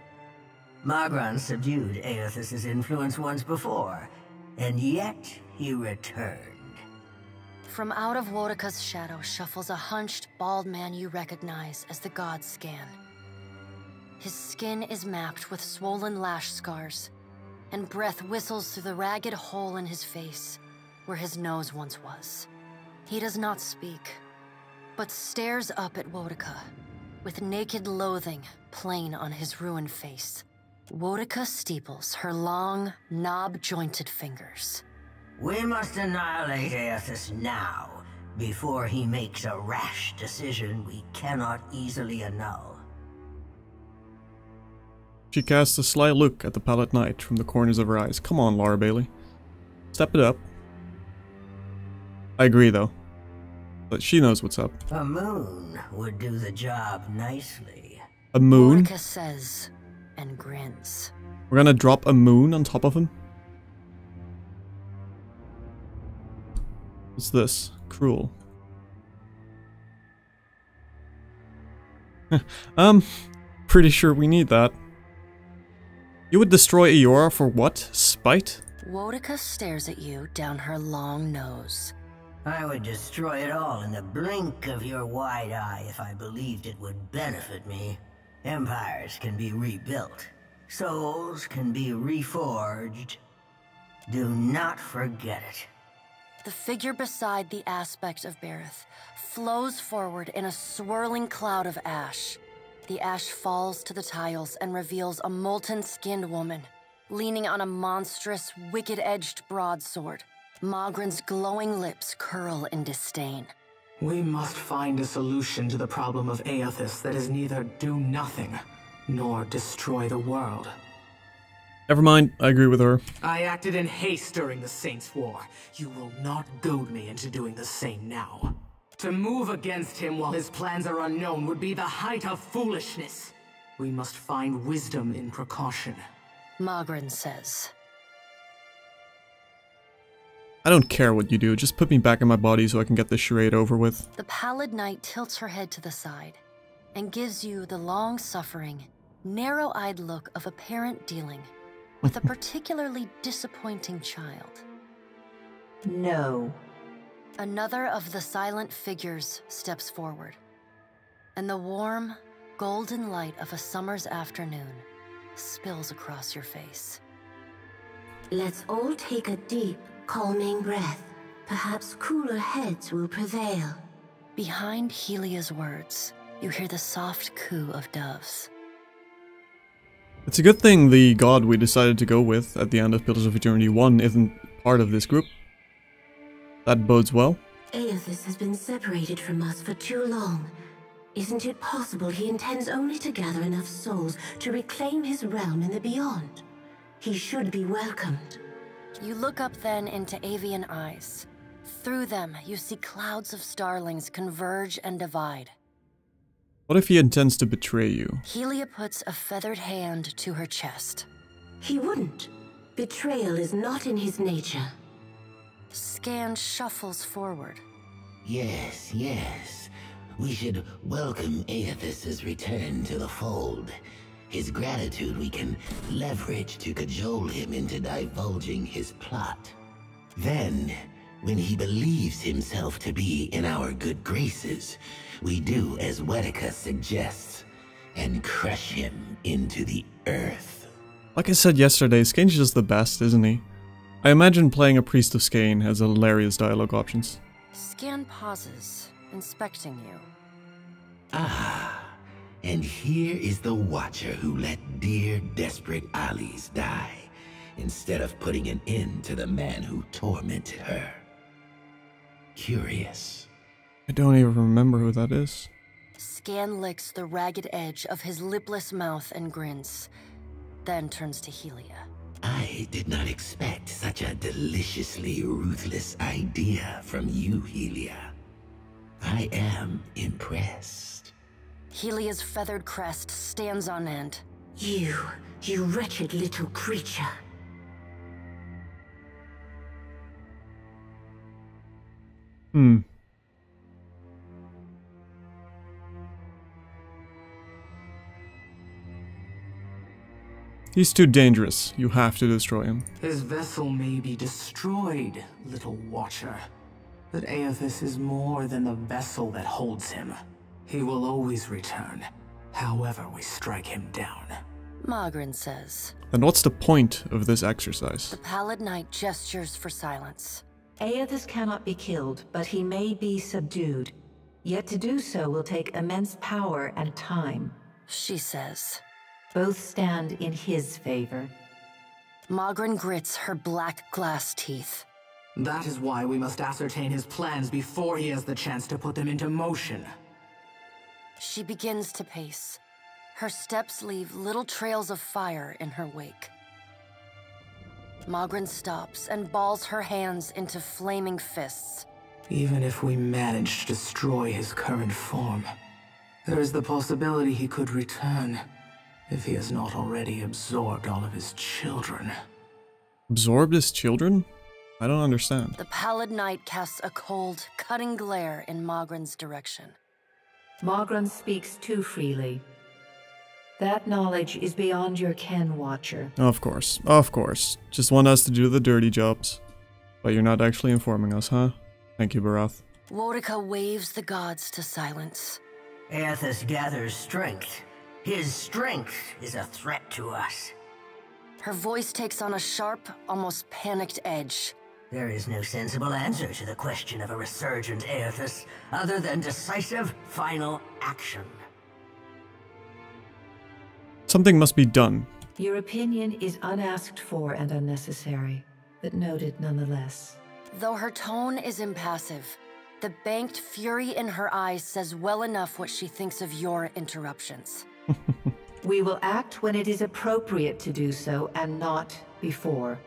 G: Magran subdued Aethys's influence once before, and yet he returned.
E: From out of Wodica's shadow shuffles a hunched, bald man you recognize as the god Scan. His skin is mapped with swollen lash scars, and breath whistles through the ragged hole in his face where his nose once was. He does not speak, but stares up at Wodica, with naked loathing plain on his ruined face. Wodica steeples her long, knob-jointed fingers.
G: We must annihilate Aethys now, before he makes a rash decision we cannot easily annul.
A: She casts a sly look at the Pallid Knight from the corners of her eyes. Come on, Laura Bailey. Step it up. I agree, though. But she knows what's up.
G: A moon would do the job nicely.
A: A moon?
E: Wodica says, and grins.
A: We're gonna drop a moon on top of him? What's this? Cruel. Pretty sure we need that. You would destroy Eora for what? Spite?
E: Wodica stares at you down her long nose.
G: I would destroy it all in the blink of your wide eye if I believed it would benefit me. Empires can be rebuilt. Souls can be reforged. Do not forget it.
E: The figure beside the aspect of Bareth flows forward in a swirling cloud of ash. The ash falls to the tiles and reveals a molten-skinned woman, leaning on a monstrous, wicked-edged broadsword. Mogren's glowing lips curl in disdain.
H: We must find a solution to the problem of Aethys that is neither do nothing, nor destroy the world.
A: Never mind, I agree with her.
H: I acted in haste during the Saints' War. You will not goad me into doing the same now. To move against him while his plans are unknown would be the height of foolishness. We must find wisdom in precaution.
E: Mogren says.
A: I don't care what you do, just put me back in my body so I can get this charade over with.
E: The pallid knight tilts her head to the side and gives you the long-suffering, narrow-eyed look of a parent dealing with a particularly disappointing child.
F: No.
E: Another of the silent figures steps forward, and the warm, golden light of a summer's afternoon spills across your face.
I: Let's all take a deep, calming breath. Perhaps cooler heads will prevail.
E: Behind Helia's words, you hear the soft coo of doves.
A: It's a good thing the god we decided to go with at the end of Pillars of Eternity 1 isn't part of this group. That bodes well.
I: Aethys has been separated from us for too long. Isn't it possible he intends only to gather enough souls to reclaim his realm in the beyond? He should be welcomed.
E: You look up then into avian eyes. Through them, you see clouds of starlings converge and divide.
A: What if he intends to betray you?
E: Helia puts a feathered hand to her chest.
I: He wouldn't. Betrayal is not in his nature.
E: Scan shuffles forward.
J: Yes, yes. We should welcome Aethys' return to the fold. His gratitude we can leverage to cajole him into divulging his plot. Then, when he believes himself to be in our good graces, we do as Wetica suggests, and crush him into the earth.
A: Like I said yesterday, Skane's just the best, isn't he? I imagine playing a Priest of Skane has hilarious dialogue options.
E: Scan pauses, inspecting you.
J: Ah, and here is the Watcher who let dear, desperate Alice die, instead of putting an end to the man who tormented her. Curious.
A: I don't even remember who that is.
E: Scan licks the ragged edge of his lipless mouth and grins, then turns to Helia.
J: I did not expect such a deliciously ruthless idea from you, Helia. I am impressed.
E: Helia's feathered crest stands on end.
I: You wretched little creature.
A: He's too dangerous. You have to destroy him.
H: His vessel may be destroyed, little Watcher. But Aethys is more than the vessel that holds him. He will always return, however we strike him down.
E: Mogren says.
A: Then what's the point of this exercise?
E: The pallid knight gestures for silence.
F: Aethys cannot be killed, but he may be subdued. Yet to do so will take immense power and time.
E: She says.
F: Both stand in his favor.
E: Mogren grits her black glass teeth.
H: That is why we must ascertain his plans before he has the chance to put them into motion.
E: She begins to pace. Her steps leave little trails of fire in her wake. Mogren stops and balls her hands into flaming fists.
H: Even if we manage to destroy his current form, there is the possibility he could return, if he has not already absorbed all of his children.
A: Absorbed his children? I don't understand.
E: The pallid knight casts a cold, cutting glare in Mogren's direction.
F: Mogren speaks too freely. That knowledge is beyond your ken, Watcher.
A: Of course, of course. Just want us to do the dirty jobs. But you're not actually informing us, huh? Thank you, Barath.
E: Wotica waves the gods to silence.
G: Aethys gathers strength. His strength is a threat to us.
E: Her voice takes on a sharp, almost panicked edge.
G: There is no sensible answer to the question of a resurgent Aethys other than decisive, final action.
A: Something must be done.
F: Your opinion is unasked for and unnecessary, but noted nonetheless.
E: Though her tone is impassive, the banked fury in her eyes says well enough what she thinks of your interruptions.
F: We will act when it is appropriate to do so, and not before.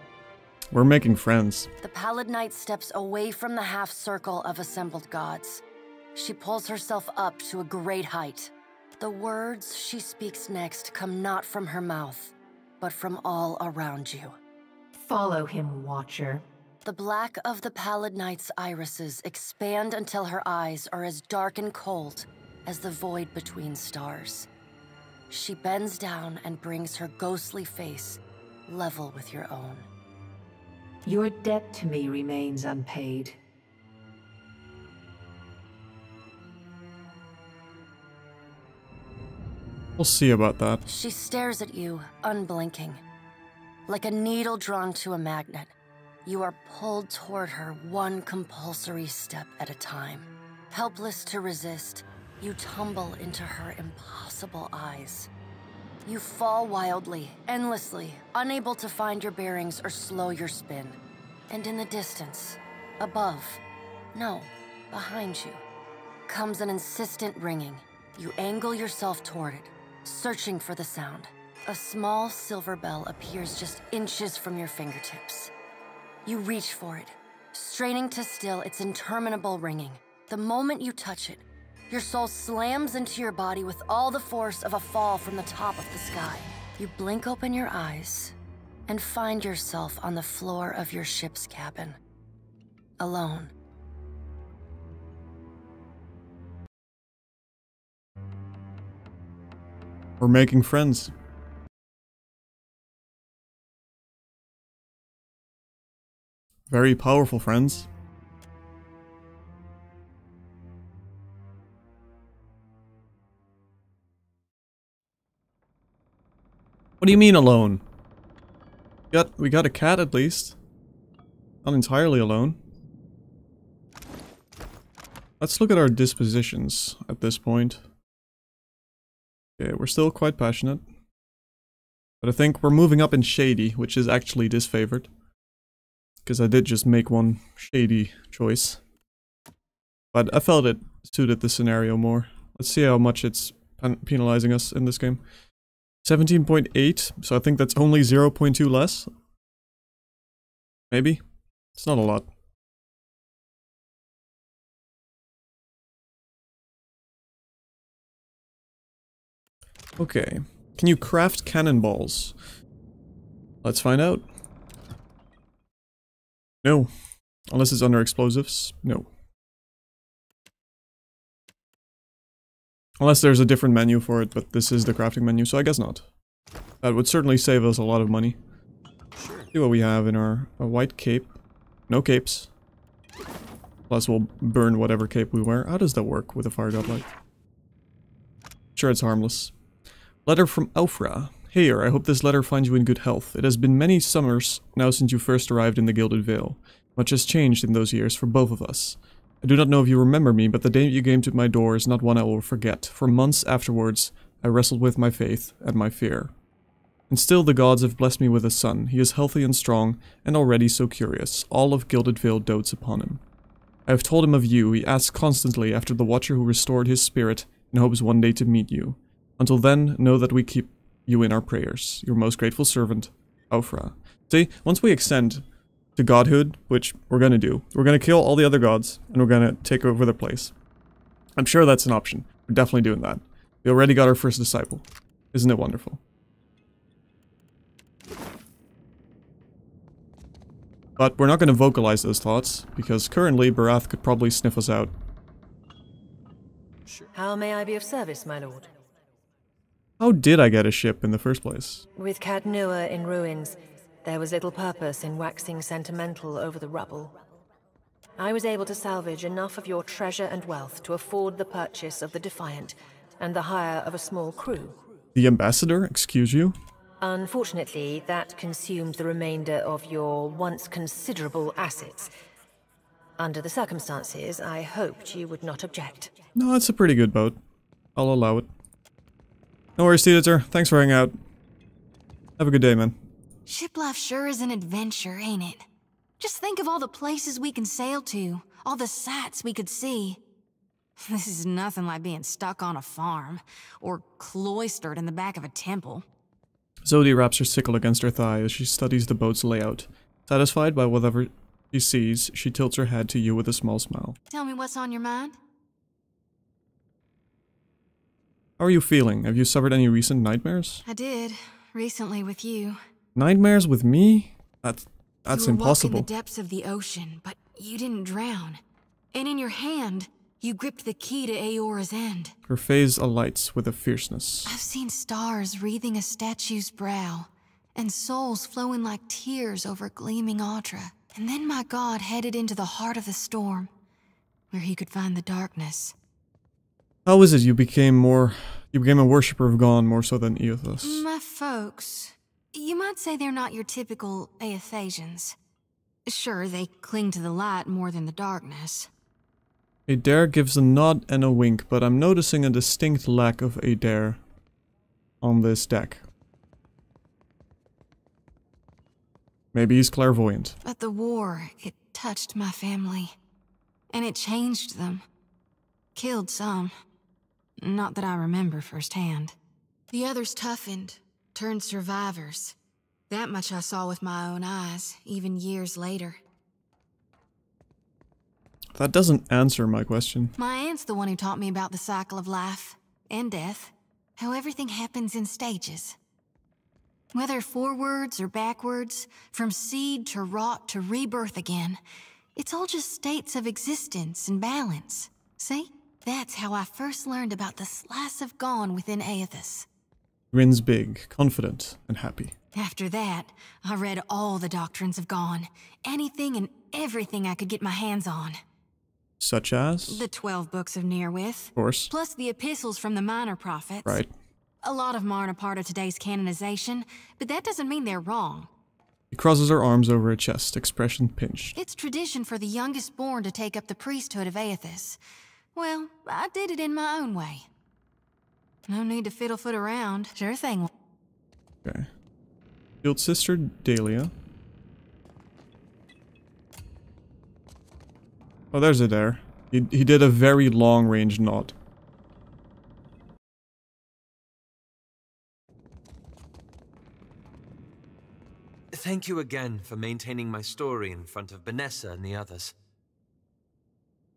A: We're making friends.
E: The Pallid Knight steps away from the half-circle of assembled gods. She pulls herself up to a great height. The words she speaks next come not from her mouth, but from all around you.
F: Follow him, Watcher.
E: The black of the Pallid Knight's irises expand until her eyes are as dark and cold as the void between stars. She bends down and brings her ghostly face level with your own.
F: Your debt to me remains unpaid.
A: We'll see about that.
E: She stares at you, unblinking. Like a needle drawn to a magnet, you are pulled toward her one compulsory step at a time. Helpless to resist, you tumble into her impossible eyes. You fall wildly, endlessly, unable to find your bearings or slow your spin. And in the distance, above, no, behind you, comes an insistent ringing. You angle yourself toward it, searching for the sound. A small silver bell appears just inches from your fingertips. You reach for it, straining to still its interminable ringing. The moment you touch it, your soul slams into your body with all the force of a fall from the top of the sky. You blink open your eyes and find yourself on the floor of your ship's cabin, alone.
A: We're making friends. Very powerful friends. What do you mean alone? We got a cat at least. Not entirely alone. Let's look at our dispositions at this point. Okay, we're still quite passionate. But I think we're moving up in shady, which is actually disfavored. Because I did just make one shady choice. But I felt it suited the scenario more. Let's see how much it's penalizing us in this game. 17.8, so I think that's only 0.2 less. Maybe? It's not a lot. Okay. Can you craft cannonballs? Let's find out. No. Unless it's under explosives. No. Unless there's a different menu for it, but this is the crafting menu, so I guess not. That would certainly save us a lot of money. See what we have in our white cape. No capes. Plus we'll burn whatever cape we wear. How does that work with a fire godlike? Sure, it's harmless. Letter from Alfra. Hey, I hope this letter finds you in good health. It has been many summers now since you first arrived in the Gilded Vale. Much has changed in those years for both of us. I do not know if you remember me, but the day you came to my door is not one I will forget. For months afterwards, I wrestled with my faith and my fear. And still the gods have blessed me with a son. He is healthy and strong, and already so curious. All of Gilded Vale dotes upon him. I have told him of you. He asks constantly after the Watcher who restored his spirit, and hopes one day to meet you. Until then, know that we keep you in our prayers. Your most grateful servant, Aufra. See, once we extend to godhood, which we're gonna do, we're gonna kill all the other gods, and we're gonna take over their place. I'm sure that's an option. We're definitely doing that. We already got our first disciple. Isn't it wonderful? But we're not gonna vocalize those thoughts, because currently Barath could probably sniff us out.
K: How may I be of service, my lord?
A: How did I get a ship in the first place?
K: With Cadnua in ruins, there was little purpose in waxing sentimental over the rubble. I was able to salvage enough of your treasure and wealth to afford the purchase of the Defiant and the hire of a small crew.
A: The ambassador? Excuse you?
K: Unfortunately, that consumed the remainder of your once considerable assets. Under the circumstances, I hoped you would not object.
A: No, it's a pretty good boat. I'll allow it. No worries, Theater. Thanks for hanging out. Have a good day, man.
L: Ship life sure is an adventure, ain't it? Just think of all the places we can sail to, all the sights we could see. This is nothing like being stuck on a farm, or cloistered in the back of a temple.
A: Zodi wraps her sickle against her thigh as she studies the boat's layout. Satisfied by whatever she sees, she tilts her head to you with a small smile.
L: Tell me what's on your mind?
A: How are you feeling? Have you suffered any recent nightmares?
L: I did, recently with you.
A: Nightmares with me? That's
L: you were
A: impossible.
L: walking the depths of the ocean, but you didn't drown. And in your hand, you gripped the key to Aora's end.
A: Her face alights with a fierceness.
L: I've seen stars wreathing a statue's brow, and souls flowing like tears over gleaming Audra. And then my god headed into the heart of the storm, where he could find the darkness.
A: How is it you became a worshipper of Gon more so than Eothas?
L: My folks, you might say they're not your typical Aethasians. Sure, they cling to the light more than the darkness.
A: Adair gives a nod and a wink, but I'm noticing a distinct lack of Adair on this deck. Maybe he's clairvoyant.
L: But the war, it touched my family. And it changed them. Killed some. Not that I remember firsthand. The others toughened, turned survivors. That much I saw with my own eyes, even years later.
A: That doesn't answer my question.
L: My aunt's the one who taught me about the cycle of life and death. How everything happens in stages. Whether forwards or backwards, from seed to rot to rebirth again, it's all just states of existence and balance. See? That's how I first learned about the slice of Gon within Aethys.
A: Grins big, confident, and happy.
L: After that, I read all the doctrines of Gon. Anything and everything I could get my hands on.
A: Such as?
L: The 12 books of Nearwith.
A: Of course.
L: Plus the epistles from the minor prophets.
A: Right.
L: A lot of them aren't a part of today's canonization, but that doesn't mean they're wrong.
A: He crosses her arms over her chest, expression pinched.
L: It's tradition for the youngest born to take up the priesthood of Aethys. Well, I did it in my own way. No need to fiddle-foot around. Sure thing.
A: Okay. Field sister Dahlia. Oh, there's Adair. He did a very long-range nod.
M: Thank you again for maintaining my story in front of Vanessa and the others.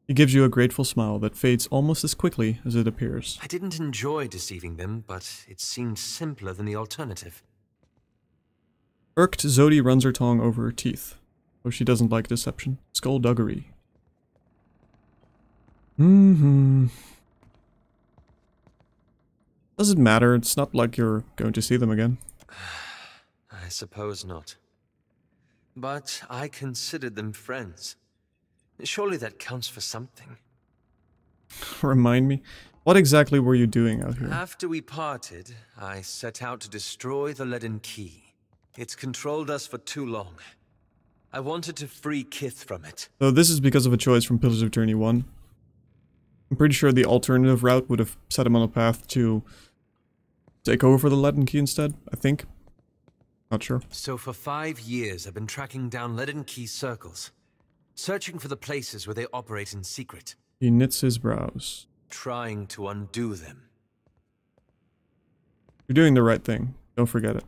A: He gives you a grateful smile that fades almost as quickly as it appears.
M: I didn't enjoy deceiving them, but it seemed simpler than the alternative.
A: Irked, Zodi runs her tongue over her teeth. Oh, she doesn't like deception. Skullduggery. Does it matter? It's not like you're going to see them again.
M: I suppose not. But I considered them friends. Surely that counts for something.
A: Remind me, what exactly were you doing out here?
M: After we parted, I set out to destroy the Leaden Key. It's controlled us for too long. I wanted to free Kith from it.
A: So this is because of a choice from Pillars of Journey 1. I'm pretty sure the alternative route would have set him on a path to take over the Leaden Key instead, I think. Not sure.
M: So for 5 years I've been tracking down Leaden Key circles, searching for the places where they operate in secret.
A: He knits his brows.
M: Trying to undo them.
A: You're doing the right thing. Don't forget it.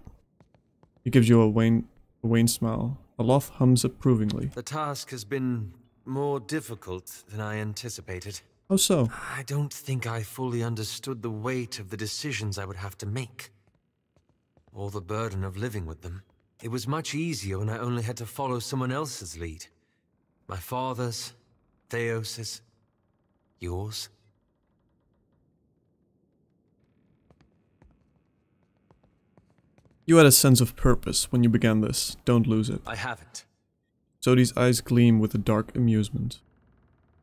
A: He gives you a wan smile. Aloth hums approvingly.
M: The task has been more difficult than I anticipated.
A: How so?
M: I don't think I fully understood the weight of the decisions I would have to make. Or the burden of living with them. It was much easier when I only had to follow someone else's lead. My father's, Theos's, yours.
A: You had a sense of purpose when you began this. Don't lose it.
M: I haven't.
A: Zodi's eyes gleam with a dark amusement.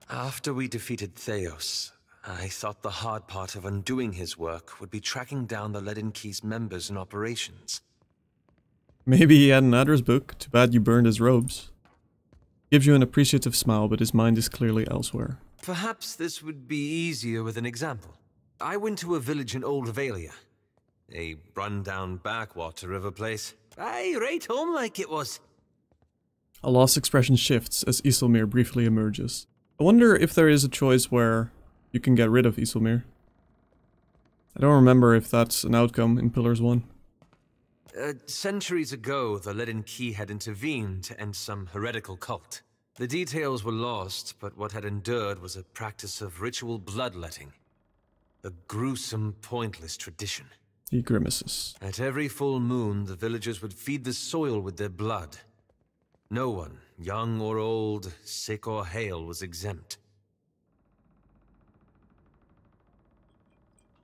M: After we defeated Theos, I thought the hard part of undoing his work would be tracking down the Leaden Key's members and operations.
A: Maybe he had an address book. Too bad you burned his robes. Gives you an appreciative smile, but his mind is clearly elsewhere.
M: Perhaps this would be easier with an example. I went to a village in Old Valia. A run-down backwater of a place. Aye, right home like it was.
A: A lost expression shifts as Isilmir briefly emerges. I wonder if there is a choice where you can get rid of Isilmir. I don't remember if that's an outcome in Pillars 1.
M: Centuries ago, the Leaden Key had intervened to end some heretical cult. The details were lost, but what had endured was a practice of ritual bloodletting. A gruesome, pointless tradition.
A: He grimaces.
M: At every full moon, the villagers would feed the soil with their blood. No one, young or old, sick or hale, was exempt.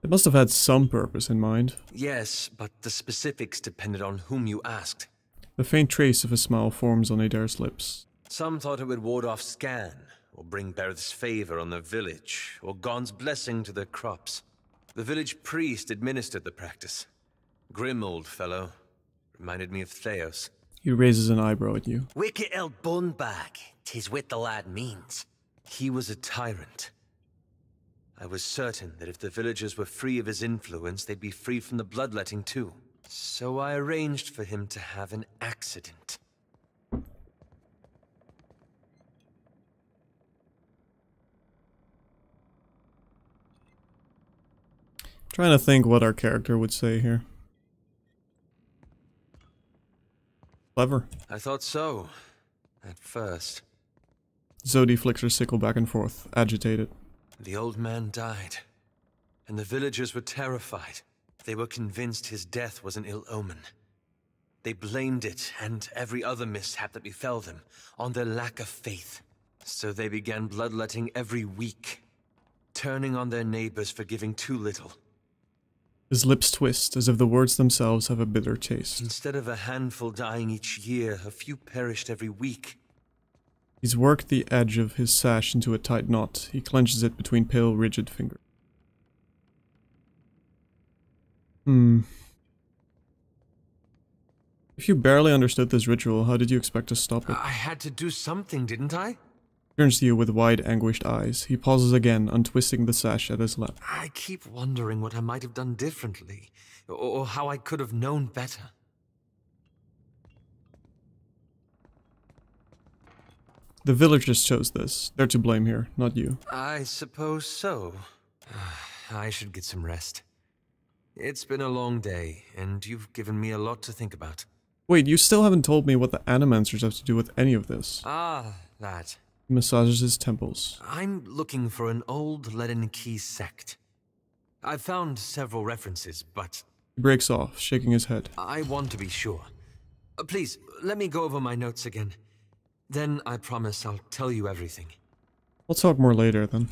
A: It must have had some purpose in mind.
M: Yes, but the specifics depended on whom you asked.
A: The faint trace of a smile forms on Adair's lips.
M: Some thought it would ward off Scan, or bring Berth's favor on their village, or Gon's blessing to their crops. The village priest administered the practice. Grim old fellow. Reminded me of Theos.
A: He raises an eyebrow at you.
N: Wicked old bundbag, 'tis what the lad means.
M: He was a tyrant. I was certain that if the villagers were free of his influence, they'd be free from the bloodletting too. So I arranged for him to have an accident.
A: Trying to think what our character would say here. Clever.
M: I thought so. At first.
A: Zodi flicks her sickle back and forth, agitated.
M: The old man died, and the villagers were terrified. They were convinced his death was an ill omen. They blamed it, and every other mishap that befell them, on their lack of faith. So they began bloodletting every week, turning on their neighbors for giving too little.
A: His lips twist, as if the words themselves have a bitter taste.
M: Instead of a handful dying each year, a few perished every week.
A: He's worked the edge of his sash into a tight knot. He clenches it between pale, rigid fingers. If you barely understood this ritual, how did you expect to stop it?
M: I had to do something, didn't I?
A: Turns to you with wide, anguished eyes. He pauses again, untwisting the sash at his lap.
M: I keep wondering what I might have done differently, or how I could have known better.
A: The villagers chose this. They're to blame here, not you.
M: I suppose so. I should get some rest. It's been a long day, and you've given me a lot to think about.
A: Wait, you still haven't told me what the Animancers have to do with any of this.
M: Ah, that.
A: He massages his temples.
M: I'm looking for an old Leaden Key sect. I've found several references, but...
A: He breaks off, shaking his head.
M: I want to be sure. Please, let me go over my notes again. Then I promise I'll tell you everything.
A: We'll talk more later, then.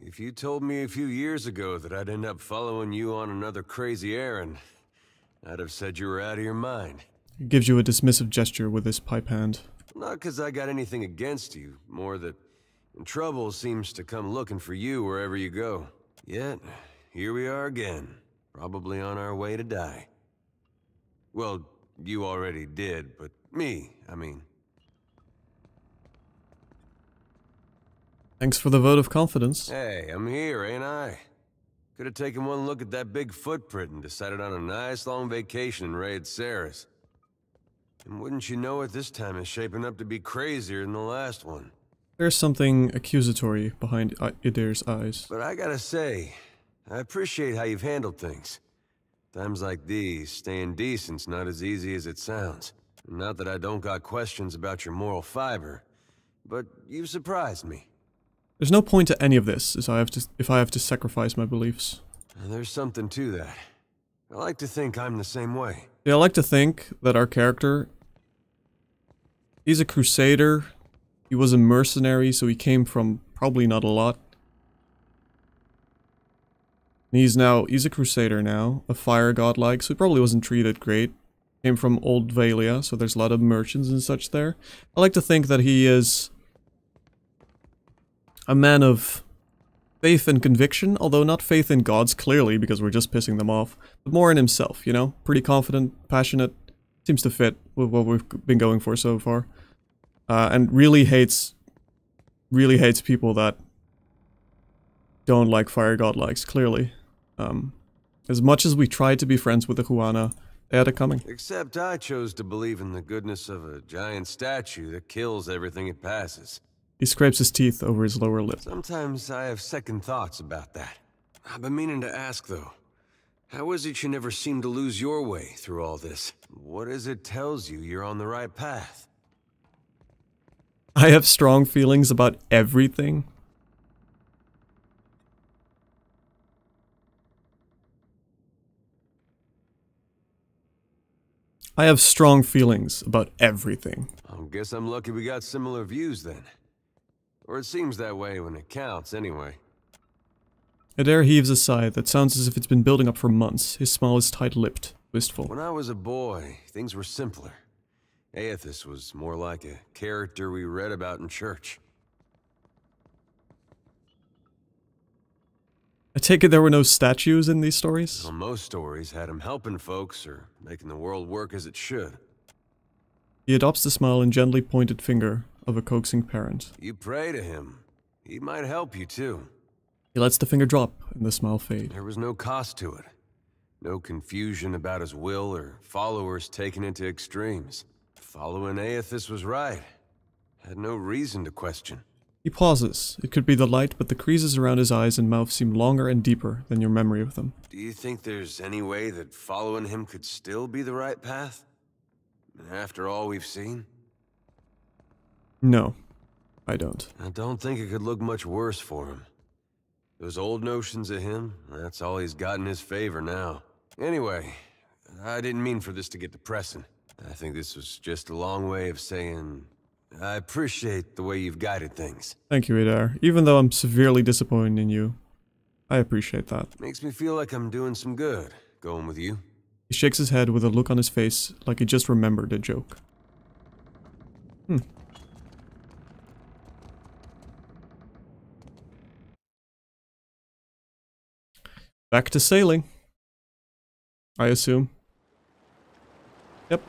C: If you told me a few years ago that I'd end up following you on another crazy errand, I'd have said you were out of your mind.
A: He gives you a dismissive gesture with his pipe hand.
C: Not because I got anything against you, more that trouble seems to come looking for you wherever you go. Yet, here we are again, probably on our way to die. Well, you already did, but me, I mean.
A: Thanks for the vote of confidence.
C: Hey, I'm here, ain't I? Could have taken one look at that big footprint and decided on a nice long vacation in Raid Saris. And wouldn't you know it, this time is shaping up to be crazier than the last one.
A: There's something accusatory behind Idair's eyes.
C: But I gotta say, I appreciate how you've handled things. Times like these, staying decent's not as easy as it sounds. Not that I don't got questions about your moral fiber, but you've surprised me.
A: There's no point to any of this if I have to sacrifice my beliefs.
C: And there's something to that. I like to think I'm the same way.
A: Yeah, I like to think that our character, he's a Crusader, he was a mercenary, so he came from probably not a lot. He's a Crusader now, a fire godlike, so he probably wasn't treated great. Came from Old Valia, so there's a lot of merchants and such there. I like to think that he is a man of Faith and conviction, although not faith in gods, clearly, because we're just pissing them off, but more in himself, you know? Pretty confident, passionate, seems to fit with what we've been going for so far. And really hates people that don't like fire godlikes, clearly. As much as we tried to be friends with the Huana, they had it coming.
C: Except I chose to believe in the goodness of a giant statue that kills everything it passes.
A: He scrapes his teeth over his lower lip.
C: Sometimes I have second thoughts about that. I've been meaning to ask, though. How is it you never seem to lose your way through all this? What is it tells you you're on the right path?
A: I have strong feelings about everything. I have strong feelings about everything.
C: I guess I'm lucky we got similar views then. Or it seems that way when it counts, anyway.
A: Adair heaves a sigh that sounds as if it's been building up for months. His smile is tight-lipped, wistful.
C: When I was a boy, things were simpler. Aethys was more like a character we read about in church.
A: I take it there were no statues in these stories?
C: Well, most stories had him helping folks or making the world work as it should.
A: He adopts the smile and gently pointed finger of a coaxing parent.
C: You pray to him. He might help you too.
A: He lets the finger drop and the smile fade.
C: There was no cost to it. No confusion about his will or followers taking it to extremes. Following Aethys was right. Had no reason to question.
A: He pauses. It could be the light, but the creases around his eyes and mouth seem longer and deeper than your memory of them.
C: Do you think there's any way that following him could still be the right path? After all we've seen?
A: No, I don't.
C: I don't think it could look much worse for him. Those old notions of him, that's all he's got in his favor now. Anyway, I didn't mean for this to get depressing. I think this was just a long way of saying, I appreciate the way you've guided things.
A: Thank you, Adair. Even though I'm severely disappointed in you, I appreciate that.
C: Makes me feel like I'm doing some good, going with you.
A: He shakes his head with a look on his face like he just remembered a joke. Back to sailing, I assume. Yep.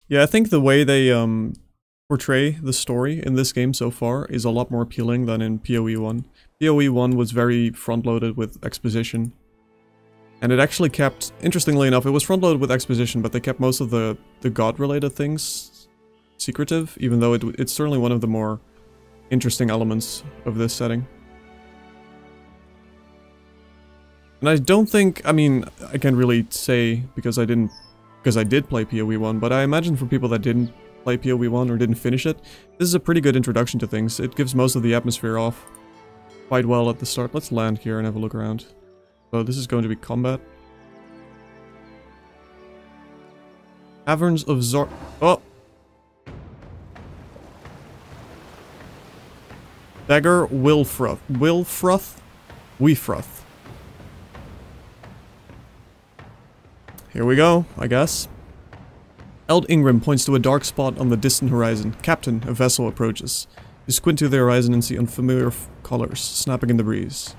A: Yeah, I think the way they portray the story in this game so far is a lot more appealing than in PoE1. PoE1 was very front-loaded with exposition. And it actually kept, interestingly enough, it was front-loaded with exposition, but they kept most of the god-related things secretive, even though it's certainly one of the more interesting elements of this setting. And I don't think, I mean, I can't really say because I did play PoE1, but I imagine for people that didn't play PoE1 or didn't finish it, this is a pretty good introduction to things. It gives most of the atmosphere off quite well at the start. Let's land here and have a look around. So this is going to be combat. Caverns of Zor... Oh! Dagger Wilfruth. Weefruth. Here we go, I guess. Eld Ingram points to a dark spot on the distant horizon. Captain, a vessel approaches. You squint to the horizon and see unfamiliar colors snapping in the breeze.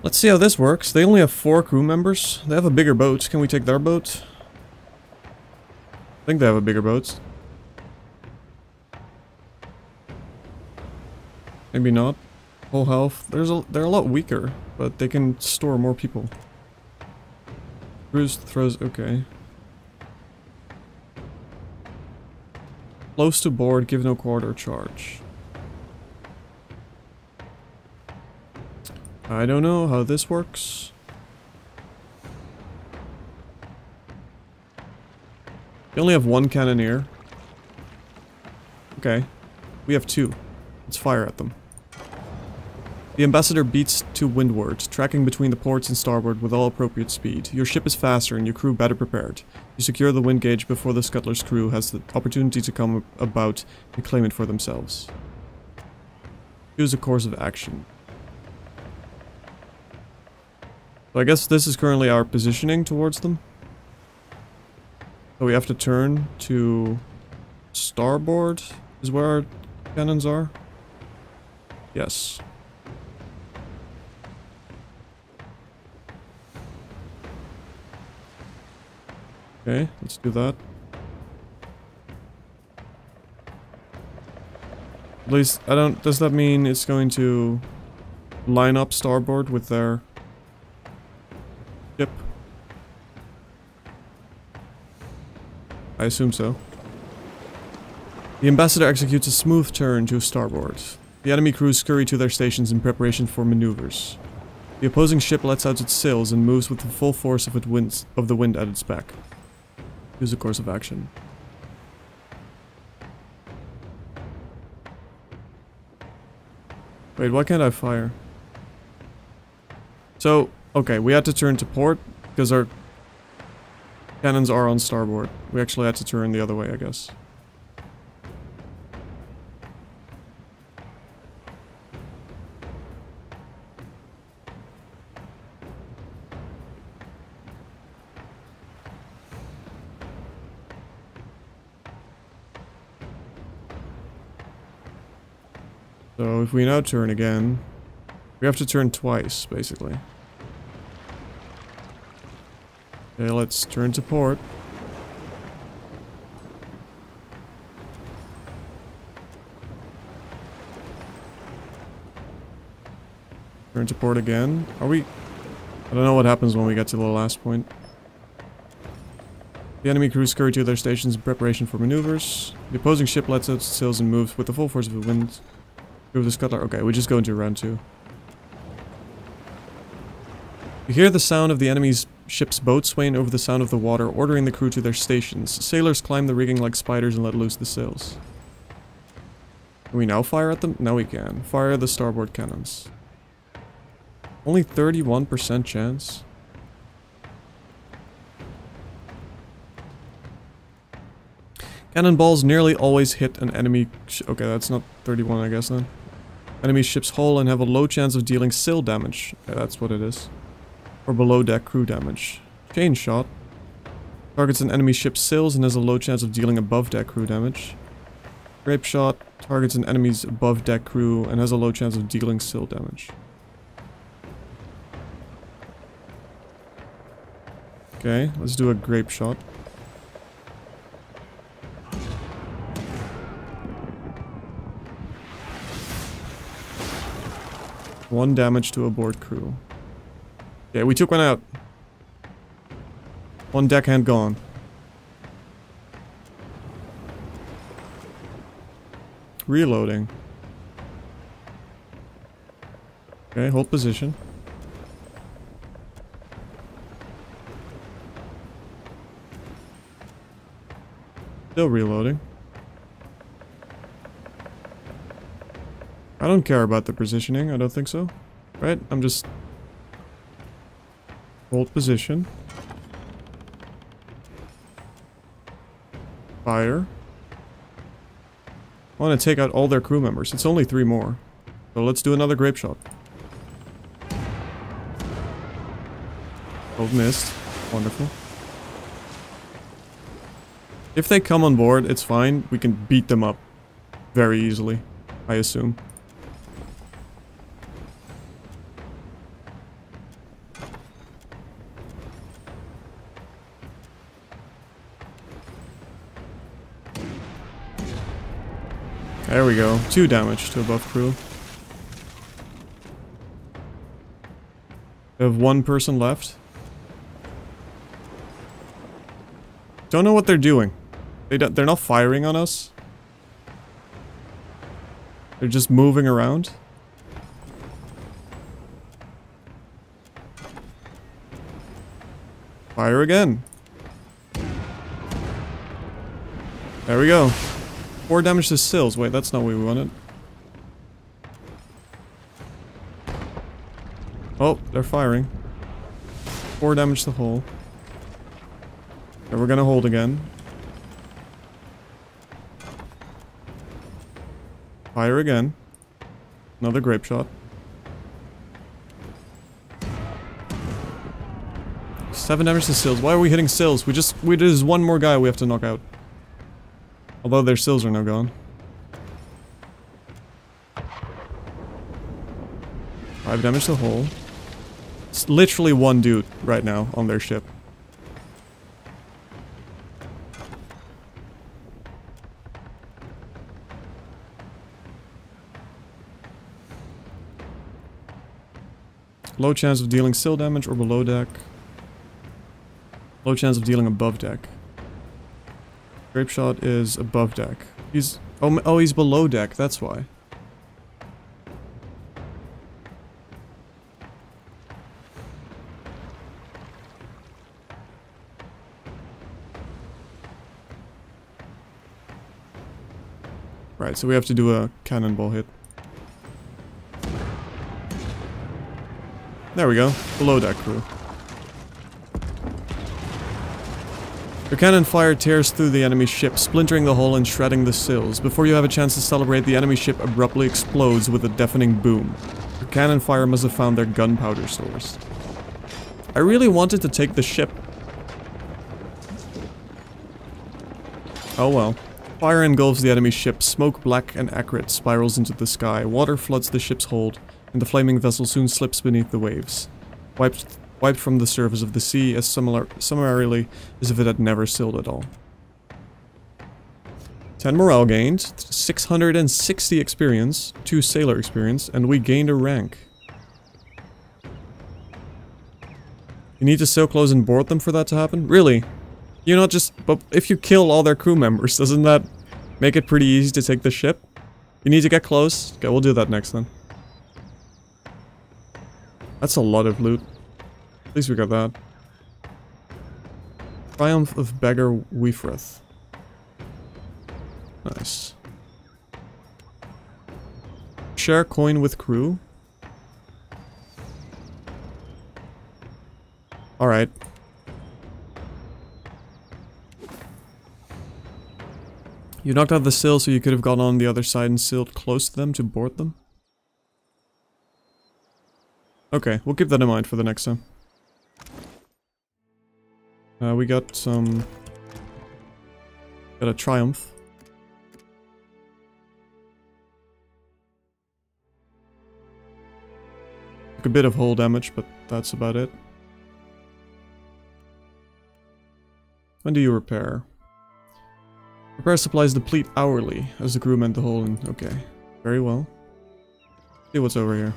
A: Let's see how this works. They only have 4 crew members. They have a bigger boat. Can we take their boat? I think they have a bigger boat. Maybe not. Full health. They're a lot weaker, but they can store more people. Cruise throws, okay. Close to board, give no quarter charge. I don't know how this works. You only have 1 cannoneer. Okay. We have 2. Let's fire at them. The Ambassador beats to windward, tracking between the ports and starboard with all appropriate speed. Your ship is faster and your crew better prepared. You secure the wind gauge before the Scuttler's crew has the opportunity to come about and claim it for themselves. Choose a course of action. So I guess this is currently our positioning towards them. So we have to turn to starboard is where our cannons are. Yes. Okay, let's do that. At least, I don't... Does that mean it's going to line up starboard with their ship? I assume so. The ambassador executes a smooth turn to starboard. The enemy crews scurry to their stations in preparation for maneuvers. The opposing ship lets out its sails and moves with the full force of the wind at its back. Use a course of action. Wait, why can't I fire? So, okay, we had to turn to port because our cannons are on starboard. We actually had to turn the other way, I guess. So if we now turn again, we have to turn twice, basically. Okay, let's turn to port. Turn to port again. Are we... I don't know what happens when we get to the last point. The enemy crews scurry to their stations in preparation for maneuvers. The opposing ship lets out its sails and moves with the full force of the wind. Move the scuttler. Okay, we just go into round 2. You hear the sound of the enemy's ship's boat swaying over the sound of the water, ordering the crew to their stations. Sailors climb the rigging like spiders and let loose the sails. Can we now fire at them? Now we can. Fire the starboard cannons. Only 31% chance. Cannonballs nearly always hit an enemy... Okay, that's not 31, I guess, then. Enemy ship's hull and have a low chance of dealing sail damage. Okay, that's what it is. Or below deck crew damage. Chain shot. Targets an enemy ship's sails and has a low chance of dealing above deck crew damage. Grape shot. Targets an enemy's above deck crew and has a low chance of dealing sail damage. Okay, let's do a grape shot. One damage to aboard crew. Yeah, we took one out. One deckhand gone. Reloading. Okay, hold position. Still reloading. I don't care about the positioning, I don't think so. Right? I'm just... Hold position. Fire. I want to take out all their crew members. It's only 3 more. So let's do another grape shot. Oh, missed. Wonderful. If they come on board, it's fine. We can beat them up very easily, I assume. There we go. 2 damage to above crew. We have 1 person left. Don't know what they're doing. They're not firing on us. They're just moving around. Fire again. There we go. 4 damage to sails. Wait, that's not what we wanted. Oh, they're firing. 4 damage to hull. Okay, we're gonna hold again. Fire again. Another grape shot. 7 damage to Sills. Why are we hitting Sills? There's one more guy we have to knock out. Although their Sills are now gone. 5 damage to Hull. It's literally one dude right now on their ship. Low chance of dealing Sill damage or below deck. Low chance of dealing above deck. Grape Shot is above deck. He's... Oh, he's below deck, that's why. Right, so we have to do a cannonball hit. There we go. Below deck crew. Your cannon fire tears through the enemy ship, splintering the hull and shredding the sills. Before you have a chance to celebrate, the enemy ship abruptly explodes with a deafening boom. Your cannon fire must have found their gunpowder source. I really wanted to take the ship. Oh well. Fire engulfs the enemy ship, smoke black and acrid spirals into the sky, water floods the ship's hold, and the flaming vessel soon slips beneath the waves. Wiped from the surface of the sea as summarily as if it had never sailed at all. 10 morale gained, 660 experience, 2 sailor experience, and we gained a rank. You need to sail close and board them for that to happen? Really? You're not just... But if you kill all their crew members, doesn't that make it pretty easy to take the ship? You need to get close? Okay, we'll do that next then. That's a lot of loot. At least we got that. Triumph of Beggar Weefrith. Nice. Share coin with crew. Alright. You knocked out the sill so you could have gone on the other side and sailed close to them to board them? Okay, we'll keep that in mind for the next time. We got some... Got a Triumph. Took a bit of hull damage, but that's about it. When do you repair? Repair supplies deplete hourly as the crew mend the hull and... Okay, very well. See what's over here.